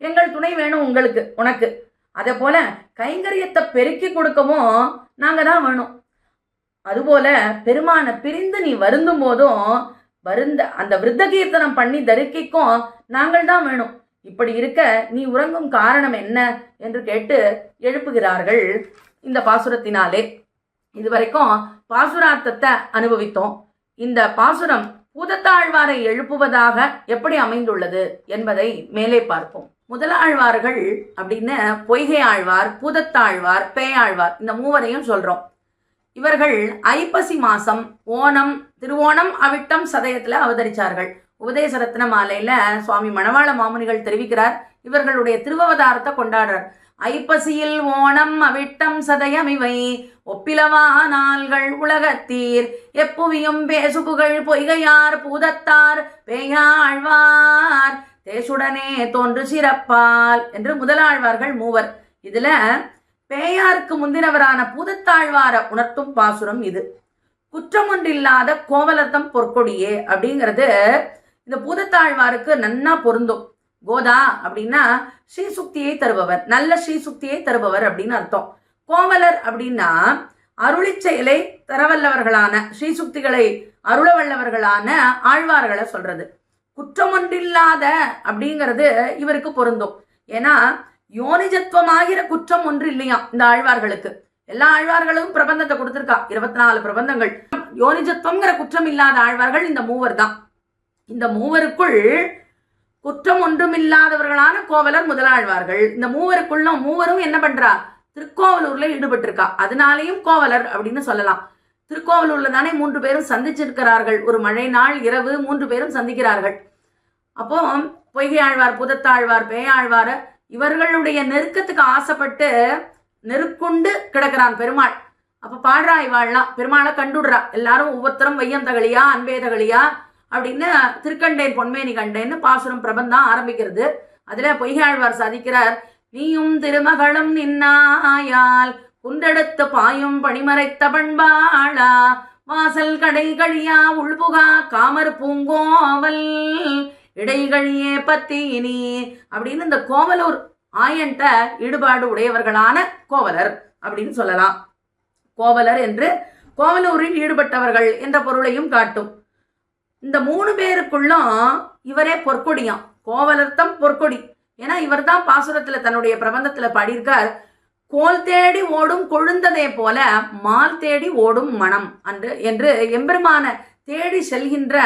S2: எங்கள் துணை வேணும் உங்களுக்கு உனக்கு. அதே போல கைங்கரியத்தை பெருக்கி கொடுக்கவும் நாங்க தான் வேணும். அதுபோல பெருமானை பிரிந்து நீ வருந்தும் போதும் அந்த விருத்த கீர்த்தனம் பண்ணி தரிக்கிக்கும் நாங்கள் தான் வேணும். இப்படி இருக்க நீ உறங்கும் காரணம் என்ன என்று கேட்டு எழுப்புகிறார்கள் இந்த பாசுரத்தினாலே. இதுவரைக்கும் பாசுரார்த்தத்தை அனுபவித்தோம். இந்த பாசுரம் பூதத்தாழ்வாரை எழுப்புவதாக எப்படி அமைந்துள்ளது என்பதை மேலே பார்ப்போம். முதலாழ்வார்கள் அப்படின்னு பொய்கை ஆழ்வார், பூதத்தாழ்வார், பேயாழ்வார் இந்த மூவரையும் சொல்றோம். இவர்கள் ஐப்பசி மாசம் ஓணம், திருவோணம், அவிட்டம், சதயத்துல அவதரிச்சார்கள். உபதேச ரத்ன மாலையில சுவாமி மணவாள மாமுனிகள் தெரிவிக்கிறார், இவர்களுடைய திருவவதாரத்தை கொண்டாடுறார். ஐப்பசியில் ஓணம் அவிட்டம் சதயம் இவை ஒப்பிலவா நாள்கள் உலகத்தீர் எப்புவியும் பேசுபுகள் பொய்கையார் பூதத்தார் பேயாழ்வார் தேசுடனே தோன்று சிறப்பால் என்று முதலாழ்வார்கள் மூவர். இதுல பேயாருக்கு முந்தினவரான பூதத்தாழ்வார உணர்த்தும் பாசுரம் இது. குற்றமொன்றில்லாத கோவலர்த்தம் பொற்கொடியே அப்படிங்கிறது இந்த பூதத்தாழ்வாருக்கு நன்னா பொருந்தும். கோதா அப்படின்னா ஸ்ரீசுக்தியை தருபவர், நல்ல ஸ்ரீசுக்தியை தருபவர் அப்படின்னு அர்த்தம். கோவலர் அப்படின்னா அருளி செயலை தரவல்லவர்களான, ஸ்ரீசுக்திகளை அருளவல்லவர்களான ஆழ்வார்களை சொல்றது. குற்றமொன்றில்லாத அப்படிங்கிறது இவருக்கு பொருந்தும். ஏன்னா யோனிஜத்துவமாகிற குற்றம் ஒன்று இல்லையா இந்த ஆழ்வார்களுக்கு. எல்லா ஆழ்வார்களும் பிரபந்தத்தை கொடுத்திருக்கா, 24 பிரபந்தங்கள். யோனிஜத்துவங்கிற குற்றம் இல்லாத ஆழ்வார்கள் இந்த மூவர் தான். இந்த மூவருக்குள் குற்றம் ஒன்றுமில்லாதவர்களான கோவலர் முதலாழ்வார்கள். இந்த மூவரும் என்ன பண்றா, திருக்கோவலூர்ல ஈடுபட்டிருக்கா. அதனாலேயும் கோவலர் அப்படின்னு சொல்லலாம். திருக்கோவலூர்ல தானே 3 பேரும் சந்திச்சிருக்கிறார்கள். ஒரு மழை நாள் இரவு 3 பேரும் சந்திக்கிறார்கள். அப்போ பொய்கை ஆழ்வார், பூதத்தாழ்வார், பேயாழ்வார் இவர்களுடைய நெருக்கத்துக்கு ஆசைப்பட்டு நெருக்குண்டு கிடக்கிறான் பெருமாள். அப்ப பாடுறா இவாள்லாம், பெருமாளை கண்டுடுறா. எல்லாரும் ஒவ்வொருத்தரும் வையம் தகழியா அன்பே தகழியா அப்படின்னு திருக்கண்டேன் பொன்மேனி கண்டேன்னு பாசுரம் பிரபந்தம் ஆரம்பிக்கிறது. அதுல பொய்கையாழ்வார் சாதிக்கிறார், நீயும் திருமகளும் நின்னாயால் குன்றெடுத்து பாயும் பணிமறைத்த பண்பாளா வாசல் கடை கழியா உள்புகா காமர் பூங்கோவல் இடைகழியே பத்தினி அப்படின்னு இந்த கோவலூர் ஆயன்ட்ட ஈடுபாடு உடையவர்களான கோவலர் அப்படின்னு சொல்லலாம். கோவலர் என்று கோவலூரில் ஈடுபட்டவர்கள் என்ற பொருளையும் காட்டும். இந்த 3 பேருக்குள்ளும் இவரே பொற்கொடியாம். கோவலர்த்தம் பொற்கொடி. ஏன்னா இவர் தான் பாசுரத்துல தன்னுடைய பிரபந்தத்துல பாடியிருக்கார், கோல் தேடி ஓடும் கொழுந்ததே போல மால் தேடி ஓடும் மனம் என்று எம்பெருமான தேடி செல்கின்ற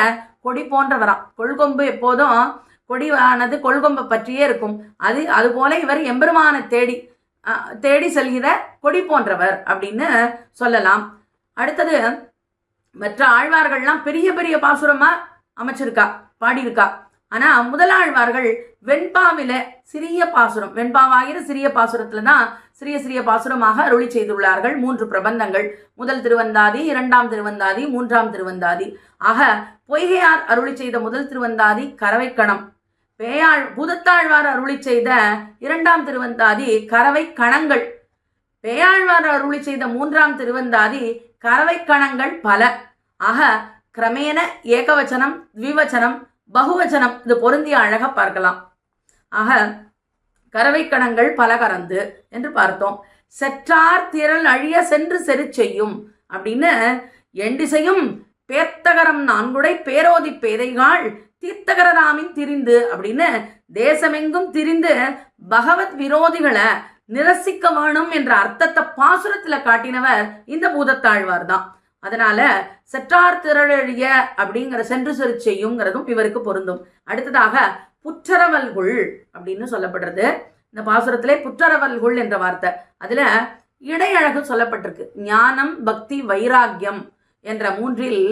S2: கொடி போன்றவராம். கொள்கொம்பு எப்போதும் கொடியானது கொள்கொம்பை பற்றியே இருக்கும். அது போல இவர் எம்பெருமான தேடி செல்கிற கொடி போன்றவர் அப்படின்னு சொல்லலாம். அடுத்தது மற்ற ஆழ்வார்கள்லாம் பெரிய பெரிய பாசுரமா அமைச்சிருக்கா, பாடியிருக்கா. ஆனா முதலாழ்வார்கள் வெண்பாவில சிறிய பாசுரம், வெண்பாவாகிற சிறிய பாசுரத்துல தான் சிறிய பாசுரமாக அருளி செய்துள்ளார்கள். 3 பிரபந்தங்கள், முதல் திருவந்தாதி, 2ஆம் திருவந்தாதி, 3ஆம் திருவந்தாதி. ஆக பொய்கையார் அருளி செய்த முதல் திருவந்தாதி கரவைக்கணம், பூதத்தாழ்வார் அருளி செய்த 2ஆம் திருவந்தாதி கரவை கணங்கள், பேயாழ்வார் அருளி செய்த 3ஆம் திருவந்தாதி கரவை கணங்கள் பல. ஆக கிரமேண ஏகவச்சனம், த்விவச்சனம், பகுவச்சனம் இது பொருந்திய அழக பார்க்கலாம். ஆக கரவை கணங்கள் பல கறந்து என்று பார்த்தோம். செற்றார் திரள் அழிய சென்று செரு செய்யும் அப்படின்னு எண்டிசையும் பேர்த்தகரம் 4 பேரோதி பேதைகாள் தீர்த்தகரராமின் திரிந்து அப்படின்னு தேசமெங்கும் திரிந்து பகவத் விரோதிகளை நிரசிக்க வேணும் என்ற அர்த்தத்தை பாசுரத்துல காட்டினவர் இந்த பூதத்தாழ்வார் தான். அதனால செற்றார் திரளழிய அப்படிங்கிற சென்று செரு செய்யுங்கிறதும் இவருக்கு பொருந்தும். அடுத்ததாக புற்றரவல்குள் அப்படின்னு சொல்லப்படுறது. இந்த பாசுரத்திலே புற்றரவல்குள் என்ற வார்த்தை, அதுல இடையழகு சொல்லப்பட்டிருக்கு. ஞானம், பக்தி, வைராக்கியம் என்ற 3இல்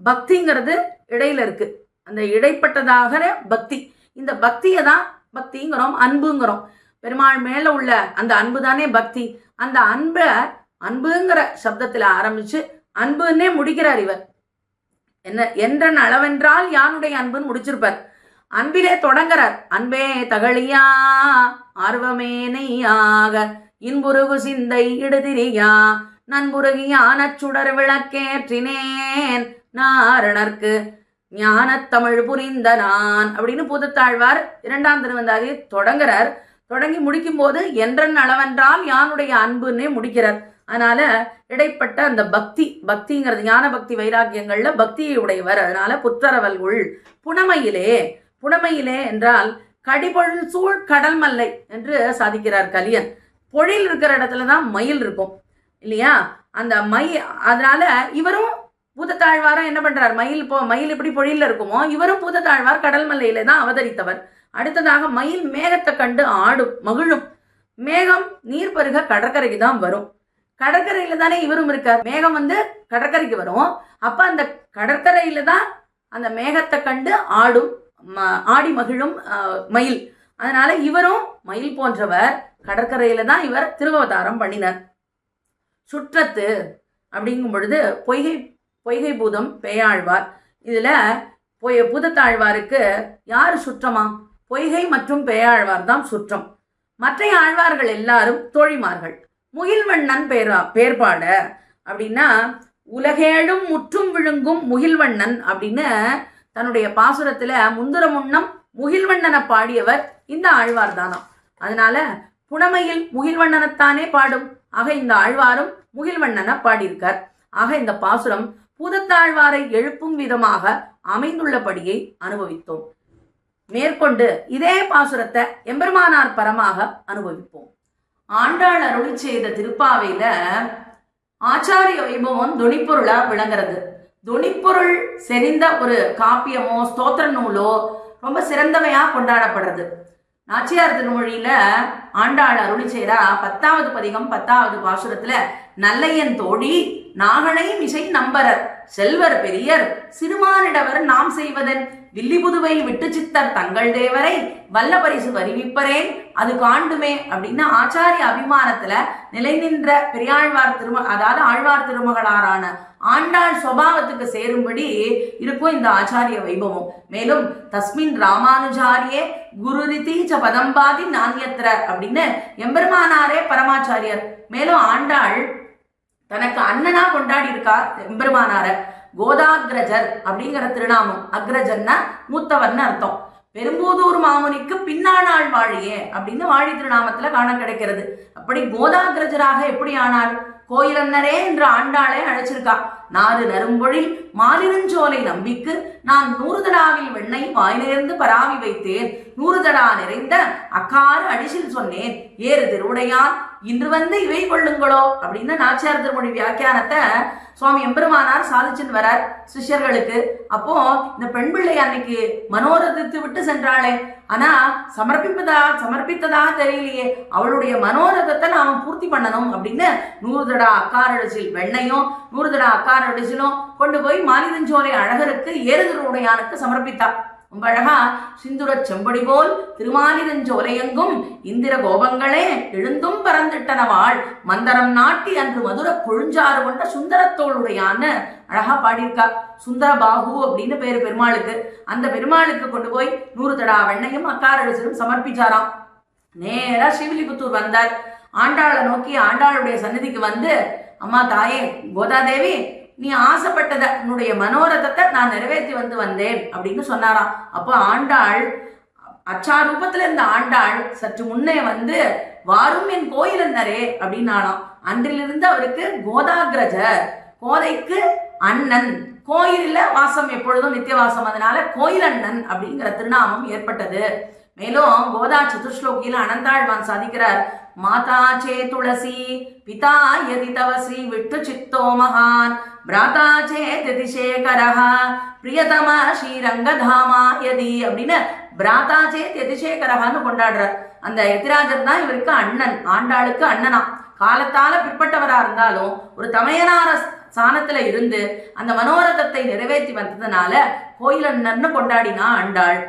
S2: பக்திங்கிறது இடையில இருக்கு. அந்த இடைப்பட்டதாக பக்தி. இந்த பக்தியை தான் பக்திங்கிறோம், அன்புங்கிறோம். பெருமாள் மேல உள்ள அந்த அன்பு தானே பக்தி. அந்த அன்புங்கிற சப்தத்துல ஆரம்பிச்சு அன்புன்னே முடிக்கிறார் இவர். என்றன் அளவென்றால் யானுடைய அன்புன்னு முடிச்சிருப்பார். அன்பிலே தொடங்குறார். அன்பே தகழியா ஆர்வமேனையாக இன்புருகு சிந்தை இடுதிரியா நண்புருகியான சுடர் விளக்கேற்றினேன் நாரணர்க்கு ஞான தமிழ் புரிந்த நான் அப்படின்னு பூதத்தாழ்வார் 2ஆம் திருவந்தாதி தொடங்குறார். தொடங்கி முடிக்கும் போது என்றன் அளவென்றால் யானுடைய அன்புன்னே முடிக்கிறார். அதனால இடைப்பட்ட அந்த பக்திங்கிறது ஞான பக்தி வைராக்கியங்கள்ல பக்தியை உடையவர். அதனால புற்றரவல்குள் புனமையிலே என்றால் கடிபொழில் சூழ் கடல் மல்லை என்று சாதிக்கிறார் கலியன். பொழில் இருக்கிற இடத்துலதான் மயில் இருக்கும் இல்லையா? அந்த அதனால இவரும் பூதத்தாழ்வாரம் என்ன பண்றார்? மயில் எப்படி பொழில இருக்குமோ இவரும் பூதத்தாழ்வார் கடல் மல்லையில தான் அவதரித்தவர். அடுத்ததாக மயில் மேகத்தை கண்டு மகிழும். மேகம் நீர் பருக கடற்கரைக்கு தான் வரும். கடற்கரையில தானே இவரும் இருக்கார். மேகம் கடற்கரைக்கு வரும். அப்ப அந்த கடற்கரையில தான் அந்த மேகத்தை கண்டு ஆடி மகிழும் மயில். அதனால இவரும் மயில் போன்றவர். கடற்கரையில தான் இவர் திருவவதாரம் பண்ணினார். சுற்றத்து அப்படிங்கும் பொழுது பொய்கை பூதம் பேயாழ்வார். இதுல பூதத்தாழ்வாருக்கு யாரு சுற்றமா? பொய்கை மற்றும் பேயாழ்வார் தான் சுற்றம். மற்ற ஆழ்வார்கள் எல்லாரும் தோழிமார்கள். முகில்வண்ணன் பேர்பாட அப்படின்னா உலகேழும் முற்றும் விழுங்கும் முகில்வண்ணன் அப்படின்னு தன்னுடைய பாசுரத்துல முந்துர முன்னம் முகில்வண்ணனை பாடியவர் இந்த ஆழ்வார் தானா. அதனால புனமையில் முகில்வண்ணனைத்தானே பாடும். ஆக இந்த ஆழ்வாரும் முகில்வண்ணனை பாடியிருக்கார். ஆக இந்த பாசுரம் பூதத்தாழ்வாரை எழுப்பும் விதமாக அமைந்துள்ளபடியை அனுபவித்தோம். மேற்கொண்டு இதே பாசுரத்தை எம்பெருமானார் பரமாக அனுபவிப்போம். ஆண்டாள் அருளி செய்த திருப்பாவையில ஆச்சாரிய வைபவம் துணிப்பொருளா விளங்குறது. துணிப்பொருள் செறிந்த ஒரு காப்பியமோ ஸ்தோத்திர நூலோ ரொம்ப சிறந்தவையா கொண்டாடப்படுறது. நாச்சியார் திருமொழியில ஆண்டாள் அருளி செய்தா 10வது பதிகம் 10வது பாசுரத்துல நல்லையன் தோழி நாகனை மிசை நம்பரர் செல்வர் பெரியர் சிறுமானிடவர் நாம் செய்வதன் வில்லிபுதுவை விட்டு சித்தர் தங்கள் தேவரை வல்ல பரிசு வருவிப்பரேன் அது காண்டுமே அப்படின்னு ஆச்சாரிய அபிமானத்துல நிலை நின்ற பெரியாழ்வார் அதாவது ஆழ்வார் திருமகளாரான ஆண்டாள் சுபாவத்துக்கு சேரும்படி இருக்கும் இந்த ஆச்சாரிய வைபவம். மேலும் தஸ்மின் ராமானுஜாரியே குருரிதி ச பதம்பாதி நான்யத்ர அப்படின்னு எம்பெருமானாரே பரமாச்சாரியர். மேலும் ஆண்டாள் தனக்கு அண்ணனா கொண்டாடி இருக்கா எம்பெருமானார. கோதாகிரஜர் அப்படிங்கிற திருநாமம். அக்ரஜன்னா மூத்தவர்னு அர்த்தம். பெரும்பூதூர் மாமுனிக்கு பின்னானாள் வாழியே அப்படின்னு வாழி திருநாமத்துல காண கிடைக்கிறது. அப்படி கோதாகிரஜராக எப்படி ஆனார்? கோயிலன்னரே என்று ஆண்டாளே அழைச்சிருக்கா. நாறு நரும்பொழில் மாலிருஞ்சோலை நம்பிக்கு நான் 100 தடாவில் வெண்ணெய் வாயிலிருந்து பராவி வைத்தேன் 100 தடா நிறைந்த அக்காறு அடிசில் சொன்னேன் ஏறு திருவுடையான் இன்று இவை கொள்ளுங்களோ அப்படின்னு நாச்சியார் திருமொழி வியாக்கியானத்தை சுவாமி எம்பெருமானார் சாதிச்சுன்னு வரார் சிஷ்யர்களுக்கு. அப்போ இந்த பெண் பிள்ளை அன்னைக்கு மனோரதத்தை விட்டு சென்றாளே, ஆனா சமர்ப்பித்ததா தெரியலையே, அவளுடைய மனோரதத்தை நாம பூர்த்தி பண்ணணும் அப்படின்னு 100 தடா அக்காரடிசில் வெண்ணையும் 100 தடா அக்காரடிசிலும் கொண்டு போய் மாலிதஞ்சோலை அழகருக்கு ஏறுதலுடையானுக்கு சமர்ப்பித்தா. ரொம்ப அழகா சிந்துர செம்படி போல் திருமாலிதஞ்சோலையெங்கும் இந்திர கோபங்களே எழுந்தும் பறந்துட்டனவாள் மந்தரம் நாட்டி அன்று மதுர கொழுஞ்சாறு கொண்ட சுந்தரத்தோளுடையான்னு அழகா பாடியிருக்கா. சுந்தர பாகு அப்படின்னு பேரு பெருமாளுக்கு. அந்த பெருமாளுக்கு கொண்டு போய் 100 தடா வெண்ணையும் அக்காரடிசிலும் சமர்ப்பிச்சாராம். நேரா ஸ்ரீவில்லிபுத்தூர் வந்தார். ஆண்டாளை நோக்கி ஆண்டாளுடைய சந்நிதிக்கு வந்து, அம்மா தாயே கோதாதேவி, நீ ஆசைப்பட்டத உன்னுடைய மனோரதத்தை நான் நிறைவேற்றி வந்தேன் அப்படின்னு சொன்னாராம். அப்போ ஆண்டாள் அச்சாரூபத்துல இருந்த ஆண்டாள் சற்று முன்னே வந்து வாரும் என் கோயிலன்னரே அப்படின்னாலாம். அன்றிலிருந்து அவருக்கு கோதாகிரஜர், கோதைக்கு அண்ணன், கோயிலில் வாசம் எப்பொழுதும் நித்தியவாசம், அதனால கோயிலண்ணன் அப்படிங்கிற திருநாமம் ஏற்பட்டது. மேலும் கோதா சதுஸ்லோகியில அனந்தாழ்வான் சாதிக்கிறார், மாதா சே துளசி பிதா யதி தவ ஸ்ரீ விட்டு சித்தோ மகான் பிராதா சே திதிசேகரஹ பிரியதம ஸ்ரீரங்கதாமா யதி அப்படின்னு பிராதா சே திதிசேகரஹான்னு கொண்டாடுறார். அந்த யதிராஜர் தான் இவருக்கு அண்ணன், ஆண்டாளுக்கு அண்ணனா. காலத்தால பிற்பட்டவரா இருந்தாலும் ஒரு தமையனார சாணத்துல இருந்து அந்த மனோரதத்தை நிறைவேற்றி வந்ததுனால கோயிலண்ணன்னு கொண்டாடினா ஆண்டாள்.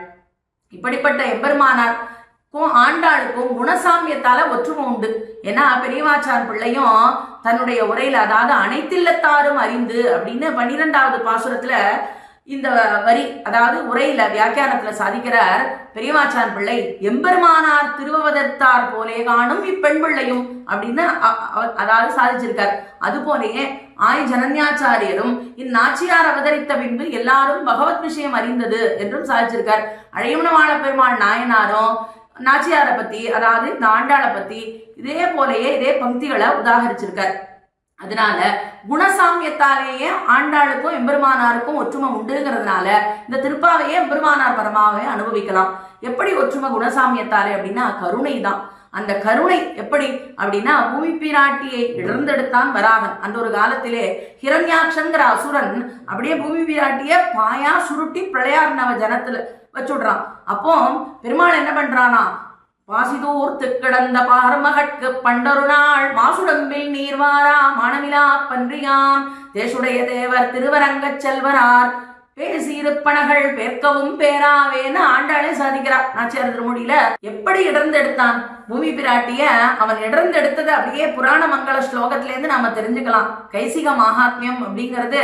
S2: இப்படிப்பட்ட எம்பெருமானாருக்கும் ஆண்டாளுக்கும் குணசாமியத்தால ஒற்றுமை உண்டு. ஏன்னா பெரியவாச்சார் பிள்ளையும் தன்னுடைய உரையில, அதாவது அனைத்தில்லத்தாரும் அறிந்து அப்படின்னு 12வது பாசுரத்துல இந்த வரி, அதாவது உரையில வியாக்கியானத்துல சாதிக்கிறார் பெரியவாச்சான் பிள்ளை, எம்பெருமானார் திருவவதத்தார் போலே காணும் இப்பெண் பிள்ளையும் அப்படின்னு அதாவது சாதிச்சிருக்கார். அது போலேயே ஜனன்யாச்சாரியரும் இந்நாச்சியார் அவதரித்த பின்பு எல்லாரும் பகவத் விஷயம் அறிந்தது என்றும் சாதிச்சிருக்கார். அழையமனவாள பெருமாள் நாயனாரும் நாச்சியாரை பத்தி, அதாவது இந்த ஆண்டாளை பத்தி இதே போலயே இதே பங்கிகளை உதாகரிச்சிருக்கார். அதனால குணசாமியத்தாலேயே ஆண்டாளுக்கும் எம்பெருமானாருக்கும் ஒற்றுமை உண்டுங்கிறதுனால இந்த திருப்பாவையே எம்பெருமானார் பரமாவே அனுபவிக்கலாம். எப்படி ஒற்றுமை குணசாமியத்தாலே அப்படின்னா கருணை தான். அந்த கருணை எப்படி அப்படின்னா பூமி பிராட்டியை இழந்தெடுத்தான் வராகன். அந்த ஒரு காலத்திலே ஹிரண்யாட்சங்கிற அசுரன் அப்படியே பூமி பிராட்டிய பாயா சுருட்டி பிரளயார்ணவ ஜனத்துல வச்சுடுறான். அப்போ பெருமாள் என்ன பண்றானா, பாசிதூர்த்து கிடந்த பார்மகட்கு பண்டொரு நாள் மாசுடம்பில் நீர்வாரா மானவிலா பன்றியாம் தேசுடைய தேவர் திருவரங்கச் செல்வரார் பேசியிருப்பனகள் பேர்க்கவும் பேராவேன்னு ஆண்டாளே சாதிக்கிறார் நாச்சியார் திருமொழியில. எப்படி இடர்ந்தெடுத்தான் பூமி பிராட்டிய, அவன் இடர்ந்தெடுத்தது அப்படியே புராண மங்கள ஸ்லோகத்தில இருந்து நாம தெரிஞ்சுக்கலாம். கைசிக மகாத்மியம் அப்படிங்கிறது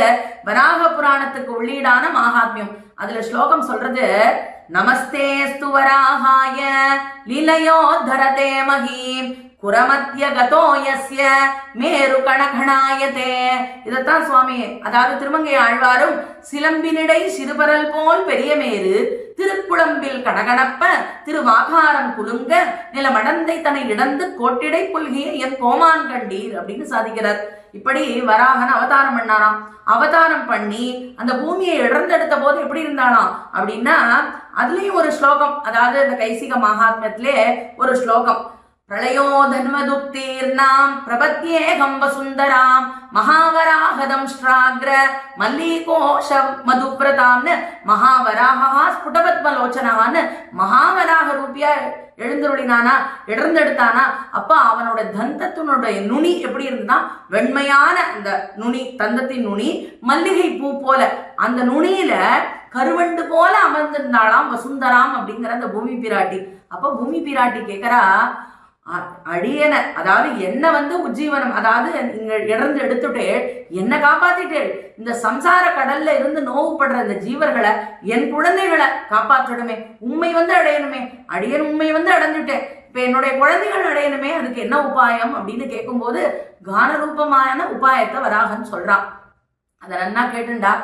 S2: வராக புராணத்துக்கு உள்ளீடான மகாத்மியம். அதுல ஸ்லோகம் சொல்றது, நமஸ்தே ஸ்துவராகாய லீலையோ தரதே மகீம் குரமத்திய கதோ யஸ்ய மேரு கணகணாயதே. இதத்தான் சுவாமி, அதாவது திருமங்கை ஆழ்வாரும் சிலம்பினிடை சிறுபரல் போல் பெரிய மேரு திருக்குளம்பில் கணகணப்ப திருவாகாரம் குலுங்க நிலமடந்தை தன்னை இடந்து கோட்டிடை புல்கிய என் கோமான் கண்டீர் அப்படின்னு சாதிக்கிறார். இப்படி வராகன் அவதாரம் பண்ணாராம். அவதாரம் பண்ணி அந்த பூமியை இடர்ந்தெடுத்த போது எப்படி இருந்தாலாம் அப்படின்னா அதுலயும் ஒரு ஸ்லோகம், அதாவது இந்த கைசிக மகாத்மியத்திலே ஒரு ஸ்லோகம், பிரளயோ தன்வதுப்தீர்ணாம் பிரபத்யேகம் வசுந்தராம் மகாவராகதம் ஸ்ராக்ர மல்லிகோஷ மதுப்ரதாம்னு மகாவராகா ஸ்புடபத்மலோச்சனான்னு மகாவராக ரூபியா எழுந்தருளினானா, இடர்ந்தெடுத்தானா. அப்ப அவனோட தந்தத்தினுடைய நுனி எப்படி இருந்ததுன்னா வெண்மையான அந்த நுனி, தந்தத்தின் நுனி மல்லிகை பூ போல, அந்த நுனியில கருவண்டு போல அமர்ந்திருந்தாளாம் வசுந்தராம் அப்படிங்கிற அந்த பூமி பிராட்டி. அப்ப பூமி பிராட்டி கேட்கிறா, அடியன, அதாவது என்ன உஜ்ஜீவனம், அதாவது நீங்க இடர்ந்து எடுத்துட்டே என்ன காப்பாத்திட்டே, இந்த சம்சார கடல்ல இருந்து நோவுப்படுற இந்த ஜீவர்களை என் குழந்தைகளை காப்பாற்றணுமே, உண்மை அடையணுமே, அடியன் உண்மை அடைஞ்சுட்டேன், இப்ப என்னுடைய குழந்தைகள் அடையணுமே, அதுக்கு என்ன உபாயம் அப்படின்னு கேட்கும்போது கானரூபமான உபாயத்தை வராகன்னு சொல்றான். அதை நன்னா கேட்டுண்டா.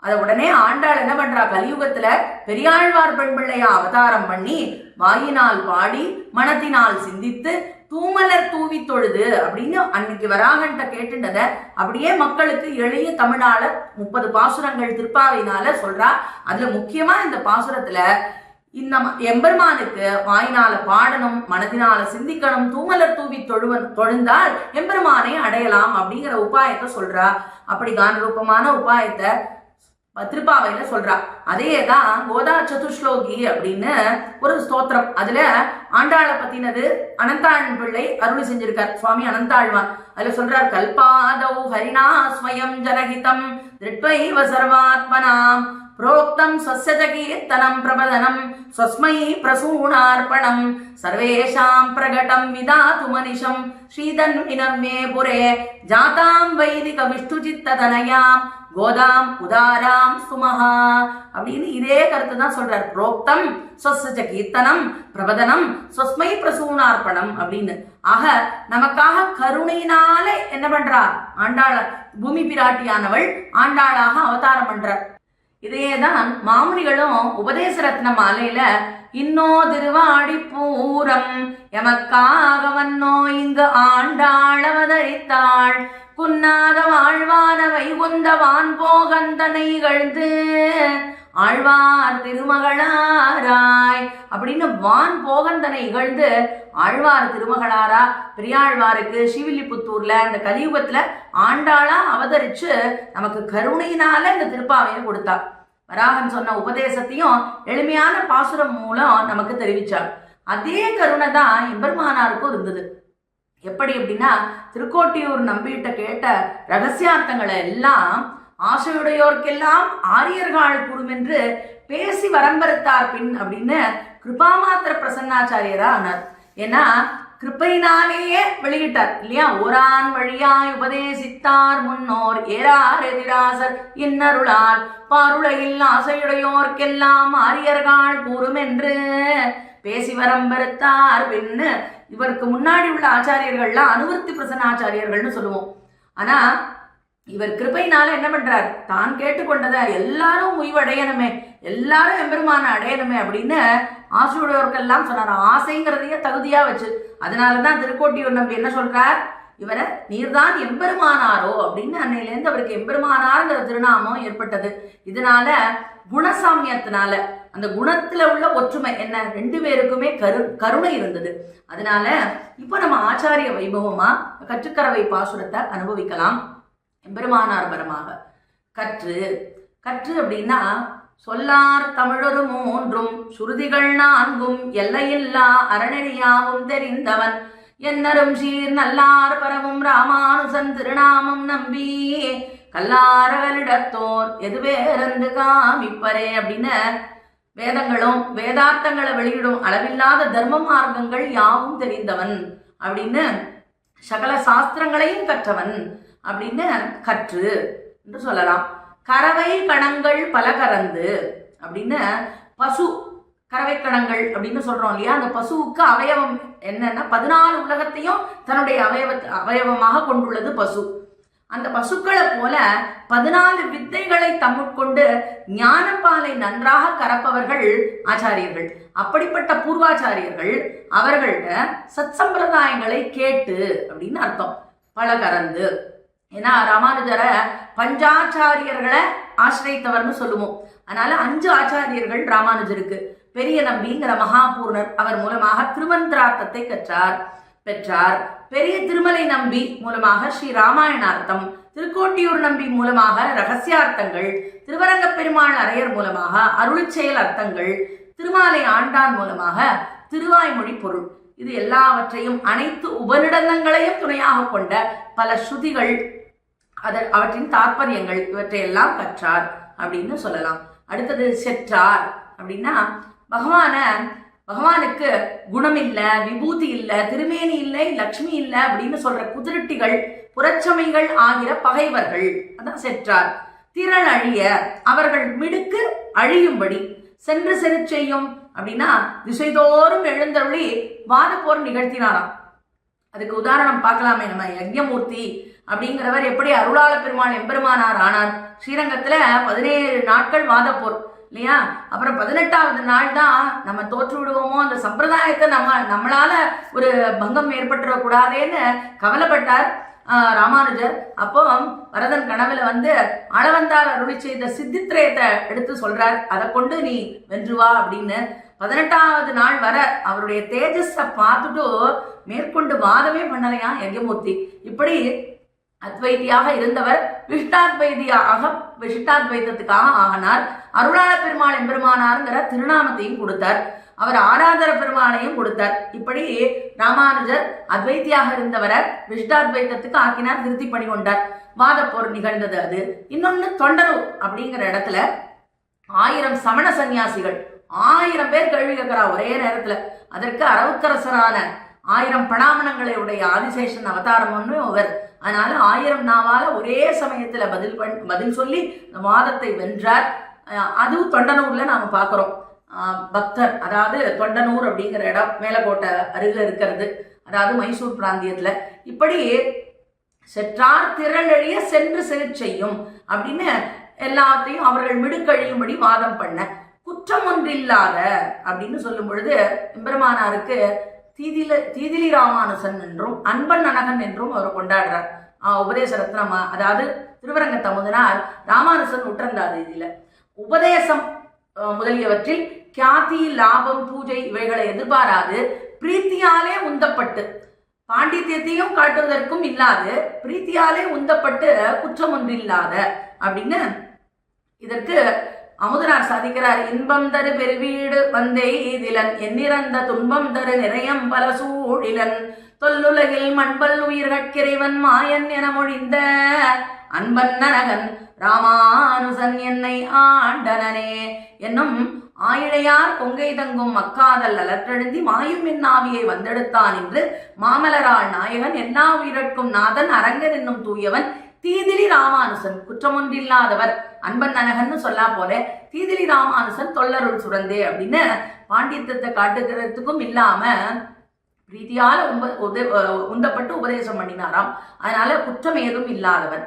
S2: அதை உடனே ஆண்டாள் என்ன பண்றா, கலியுகத்துல பெரியாழ்வார் பெண் பிள்ளையா அவதாரம் பண்ணி வாயினால் பாடி மனத்தினால் சிந்தித்து தூமலர் தூவி தொழுது அப்படின்னு அன்னைக்கு வராகன்ட்ட கேட்டுண்டத அப்படியே மக்களுக்கு எளிய தமிழால 30 பாசுரங்கள் திருப்பாவையினால சொல்றா. அதுல முக்கியமா இந்த பாசுரத்துல இந்த எம்பெருமானுக்கு வாயினால பாடணும், மனதினால சிந்திக்கணும், தூமலர் தூவி தொழுந்தால் எம்பெருமானை அடையலாம் அப்படிங்கிற உபாயத்தை சொல்றா. அப்படி கானரூபமான உபாயத்தை திருப்பாவையில சொல்றா. அதேதான் கோதா சதுஸ்லோகி அப்படின்னு ஒரு ஸ்தோத்திரம். அதுல ஆண்டாளை பத்தினது அனந்தாழ் பிள்ளை அருளி செஞ்சிருக்கார் சுவாமி அனந்தாழ்வான். அதுல சொல்றார், கல்பாதௌ ஹரிணா ஸ்வயம் ஜனஹிதம் திருட்வைவ சர்வாத்மனாம் புரோக்தம் ஸ்வஸ்ய கீர்த்தனம் பிரபதனம் ஸ்வஸ்மை பிரசூணார்ப்பணம் சர்வேஷாம் பிரகடம் விதாது மனிஷம் ஸ்ரீதன்வினவ்யே புரே ஜாதாம் வைதிக விஷ்ணு சித்ததனயாம் கோதாம் உதாராம் சுமஹா அப்படின்னு இதே கருத்து தான் சொல்றார். புரோக்தம் ஸ்வஸ்ய கீர்த்தனம் பிரபதனம் ஸ்வஸ்மை பிரசூணார்ப்பணம் அப்படின்னு. ஆக நமக்காக கருணையினால என்ன பண்றார், ஆண்டாள பூமி பிராட்டியானவள் ஆண்டாளாக அவதாரம் பண்றார். இதேதான் மாமுனிகளும் உபதேச ரத்ன மாலையில இன்னோ திருவாடி பூரம் எமக்காக வன்னோ இங்கு ஆண்டாள் அவதரித்தாள் குன்னாத வாழ்வான வைகுந்தவான் போகந்தனை கழ்ந்து ஆழ்வார் திருமகளாராய் அப்படின்னு வான் போகந்தனை இகழ்ந்து ஆழ்வார் திருமகளாரா பெரியாழ்வாருக்கு ஸ்ரீவில்லிபுத்தூர்ல இந்த கலியுகத்துல ஆண்டாளா அவதரிச்சு நமக்கு கருணையினால இந்த திருப்பாவையை கொடுத்தா. வராகன் சொன்ன உபதேசத்தையும் எளிமையான பாசுரம் மூலம் நமக்கு தெரிவிச்சார். அதே கருணை தான் எம்பெருமானாருக்கும் இருந்தது. எப்படி அப்படின்னா திருக்கோட்டியூர் நம்பிட்ட கேட்ட ரகசியார்த்தங்களை எல்லாம் ஆசையுடையோர்க்கெல்லாம் ஆரியர்கள் கூறும் என்று பேசி வரம்பெருத்தார் பின் அப்படின்னு கிருபாமாத்திர பிரசன்னாச்சாரியரா ஆனார். ஏன்னா கிருப்பையினாலேயே வெளியிட்டார் இல்லையா. ஓரான் வழியாய் உபதேசித்தார் முன்னோர் ஏறார் எதிராசர் இன்னருளால் பாருளையில் ஆசையுடையோர்க்கெல்லாம் ஆரியர்கள் கூறும் என்று பேசி வரம்பெருத்தார் பின்னு. இவருக்கு முன்னாடி உள்ள ஆச்சாரியர்கள்லாம் அனுவர்த்தி பிரசன்னாச்சாரியர்கள்னு சொல்லுவோம். ஆனா இவர் கிருபையினால என்ன பண்றார், தான் கேட்டுக்கொண்டதை எல்லாரும் உய்வடையணுமே, எல்லாரும் எம்பெருமான அடையணுமே அப்படின்னு ஆசையுடையவர்கள்லாம் சொன்னார். ஆசைங்கிறதையே தகுதியா வச்சு. அதனாலதான் திருக்கோட்டியூர் நம்பி என்ன சொல்றார், இவரை நீர்தான் எம்பெருமானாரோ அப்படின்னு அன்னையிலேருந்து அவருக்கு எம்பெருமானாருங்கிற திருநாமம் ஏற்பட்டது. இதனால குணசாமியத்தினால அந்த குணத்துல உள்ள ஒற்றுமை என்ன, ரெண்டு பேருக்குமே கருணை இருந்தது. அதனால இப்ப நம்ம ஆச்சாரிய வைபவமா கற்றுக்கரவை பாசுரத்தை அனுபவிக்கலாம். எம்பெருமானார் பரமாக கற்று கற்று அப்படின்னா சொல்லார் தமிழொரு மூன்றும் சுருதிகள் நான்கும் எல்லையில்லா அறநெறியாவும் தெரிந்தவன் என்னரும் சீர் நல்லார் பரவும் ராமானுசன் திருநாமம் நம்பி கல்லாரகளிடத்தோர் எதுவேறந்து காமிப்பரே அப்படின்னு வேதங்களும் வேதார்த்தங்களை வெளியிடும் அளவில்லாத தர்ம மார்க்கங்கள் யாவும் தெரிந்தவன் அப்படின்னு சகல சாஸ்திரங்களையும் கற்றவன் அப்படின்னு கற்று என்று சொல்லலாம். கறவை கணங்கள் பல கறந்து அப்படின்னு பசு கறவை கணங்கள் அப்படின்னு சொல்றோம் இல்லையா, அந்த பசுவுக்கு அவயவம் என்னன்னா 14 உலகத்தையும் தன்னுடைய அவயவமாக கொண்டுள்ளது பசு. அந்த பசுக்களை போல 14 வித்தைகளை தம்முட்கொண்டு ஞானப்பாலை நன்றாக கறப்பவர்கள் ஆச்சாரியர்கள். அப்படிப்பட்ட பூர்வாச்சாரியர்கள் அவர்கள்ட்ட சத் சம்பிரதாயங்களை கேட்டு அப்படின்னு அர்த்தம். பல கறந்து ஏன்னா ராமானுஜரை பஞ்சாச்சாரியர்களை ஆசிரியத்தவர்னு சொல்லுவோம். அதனால 5 ஆச்சாரியர்கள் ராமானுஜருக்கு. பெரிய நம்பிங்கிற மகாபூர்ணர் அவர் மூலமாக திருமந்திரார்த்தத்தை பெற்றார். பெரிய திருமலை நம்பி மூலமாக ஸ்ரீ ராமாயணார்த்தம், திருக்கோட்டியூர் நம்பி மூலமாக ரகசியார்த்தங்கள், திருவரங்க பெருமாள் அரையர் மூலமாக அருளிச்செயல் அர்த்தங்கள், திருமாலை ஆண்டான் மூலமாக திருவாய்மொழி பொருள், இது எல்லாவற்றையும் அனைத்து உபநிடதங்களையும் துணையாக கொண்ட பல ஸ்ருதிகள், அவற்றின் தாற்பயங்கள் இவற்றையெல்லாம் கற்றார் அப்படின்னு சொல்லலாம். அடுத்தது செற்றார் அப்படின்னா பகவானுக்கு குணம் இல்ல, விபூதி இல்ல, திருமேனி இல்லை, லக்ஷ்மி இல்ல அப்படின்னு சொல்ற குதிரட்டிகள் புறச்சமைகள் ஆகிற பகைவர்கள் அதான் செற்றார். திரள் அழிய அவர்கள் மிடுக்கு அழியும்படி சென்று செய்யும் அப்படின்னா திசைதோறும் எழுந்தருளி வாத போர் நிகழ்த்தினாராம். அதுக்கு உதாரணம் பார்க்கலாமே, நம்ம யஜ்ஞமூர்த்தி அப்படிங்கிறவர் எப்படி அருளாள பெருமாள் எம்பெருமானார் ஆனார். ஸ்ரீரங்கத்துல 17 நாட்கள் வாத போர் இல்லையா. அப்புறம் 18வது நாள் தான் நம்ம தோற்று விடுவோமோ, அந்த சம்பிரதாயத்தை நம்மளால ஒரு பங்கம் ஏற்பட்டுறக்கூடாதேன்னு கவலைப்பட்டார் ராமானுஜர். அப்போ வரதன் கனவுல வந்து அளவந்தார் அருளி செய்த சித்தித்ரயத்தை எடுத்து சொல்றார், அதை கொண்டு நீ வென்றுவா அப்படின்னு. 18வது நாள் வர அவருடைய தேஜஸை பார்த்துட்டு மேற்கொண்டு வாதமே பண்ணலையா யஜ்ஞமூர்த்தி. இப்படி அத்வைதியாக இருந்தவர் விசிஷ்டாத்வைதத்துக்காக ஆகினார். அருளாள பெருமாள் எம்பெருமானாருங்கிற திருநாமத்தையும் கொடுத்தார். அவர் ஆராதர பெருமாளையும் கொடுத்தார். இப்படி ராமானுஜர் அத்வைத்தியாக இருந்தவரை விசிஷ்டாத்வைதத்துக்கு ஆக்கினார், திருத்தி பண்ணி கொண்டார். வாத போர் நிகழ்ந்தது. அது இன்னொன்னு தொண்டனூர் அப்படிங்கிற இடத்துல 1000 சமண சன்னியாசிகள் 1000 பேர் கேள்வி கேட்கிறா ஒரே நேரத்துல. அதற்கு அரவுக்கரசரான 1000 பணாமணங்களை உடைய ஆதிசேஷன் அவதாரம்னு அவர். அதனால 1000 நாவால ஒரே சமயத்துல பதில் சொல்லி இந்த வாதத்தை வென்றார். அதுவும் தொண்டனூர்ல நாம பாக்குறோம். பக்தர், அதாவது தொண்டனூர் அப்படிங்கிற இடம் மேலக்கோட்டை அருகில் இருக்கிறது, அதாவது மைசூர் பிராந்தியத்துல. இப்படி செற்றார் திரளழிய சென்று செய்யும் அப்படின்னு எல்லாத்தையும் அவர்கள் மிடுக்கழியும்படி வாதம் பண்ண. குற்றம் ஒன்றில்லாத அப்படின்னு சொல்லும் பொழுது எம்பெருமானாருக்கு தீதிலி ராமானுசன் என்றும் அன்பன் அனகன் என்றும் அவர் கொண்டாடுறார். உபதேச ரத்னமா, அதாவது திருவரங்க தமுதனார் ராமானுசன் உற்றந்தாதியில உபதேசம் முதலியவற்றில் கியாதி லாபம் பூஜை இவைகளை எதிர்பாராது பிரீத்தியாலே உந்தப்பட்டு, பாண்டித்யத்தையும் காட்டுவதற்கும் இல்லாது பிரீத்தியாலே உந்தப்பட்டு குற்றம் ஒன்றில்லாத அப்படின்னு இதற்கு அமுதனார் சாதிக்கிறார். இன்பம் தரு பெருவீடு வந்தே இதிலன் எண்ணிறந்த துன்பம் தரு நிறையம் பல சூழிலன் தொல்லுலகில் மண்பல் உயிர்கிறைவன் மாயன் என மொழிந்த அன்பன் நரகன் ராமானுசன் என்னை ஆண்டனனே என்னும் ஆயிழையார் கொங்கை தங்கும் மக்காதல் அலற்றெழுந்தி மாயும் என்னாவியை வந்தெடுத்தான் என்று மாமலராள் நாயகன் எல்லா உயிரட்கும் நாதன் அரங்கன் என்னும் தூயவன் தீதிலி ராமானுசன் குற்றமொன்றில்லாதவர் அன்பன் நனகன்னு சொல்லா போல தீதிலி ராமானுசன் தொல்லருள் சுரந்தே அப்படின்னு பாண்டித்யத்தை காட்டுகிறதுக்கும் இல்லாம பிரீதியால உந்தப்பட்டு உபதேசம் பண்ணினாராம். அதனால குற்றம் ஏதும் இல்லாதவர்.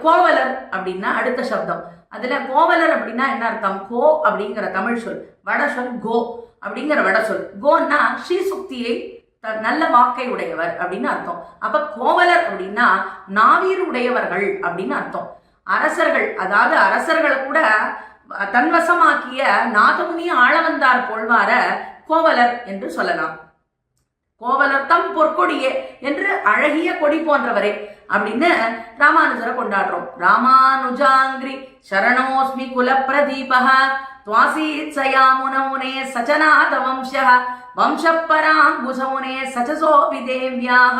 S2: கோவலர் அப்படின்னா அடுத்த சப்தம். அதுல கோவலர் அப்படின்னா என்ன அர்த்தம்? கோ அப்படிங்கிற தமிழ் சொல், வட சொல் கோ அப்படிங்கிற வட சொல். கோன்னா ஸ்ரீசுக்தியை நல்ல வாக்கை உடையவர் அப்படின்னு அர்த்தம். அப்ப கோவலர் அப்படின்னா நாவீர் உடையவர்கள் அப்படின்னு அர்த்தம். அரசர்கள், அதாவது அரசர்களை கூட தன்வசமாக்கிய நாதமுனி ஆளவந்தார் போல்வார கோவலர் என்று சொல்லலாம். கோவலர் தம் பொற்கொடியே என்று அழகிய கொடி போன்றவரே அப்படின்னு ராமானுஜரை கொண்டாடுறோம். ராமானுஜாங்கிரி சரணோஸ்மி குல பிரதீபக துவாசீத் சயாமுனமுனே சச்சநாத வம்சः வம்சப்பராங்குசமுனே சச்சசோபி தேவ்யாக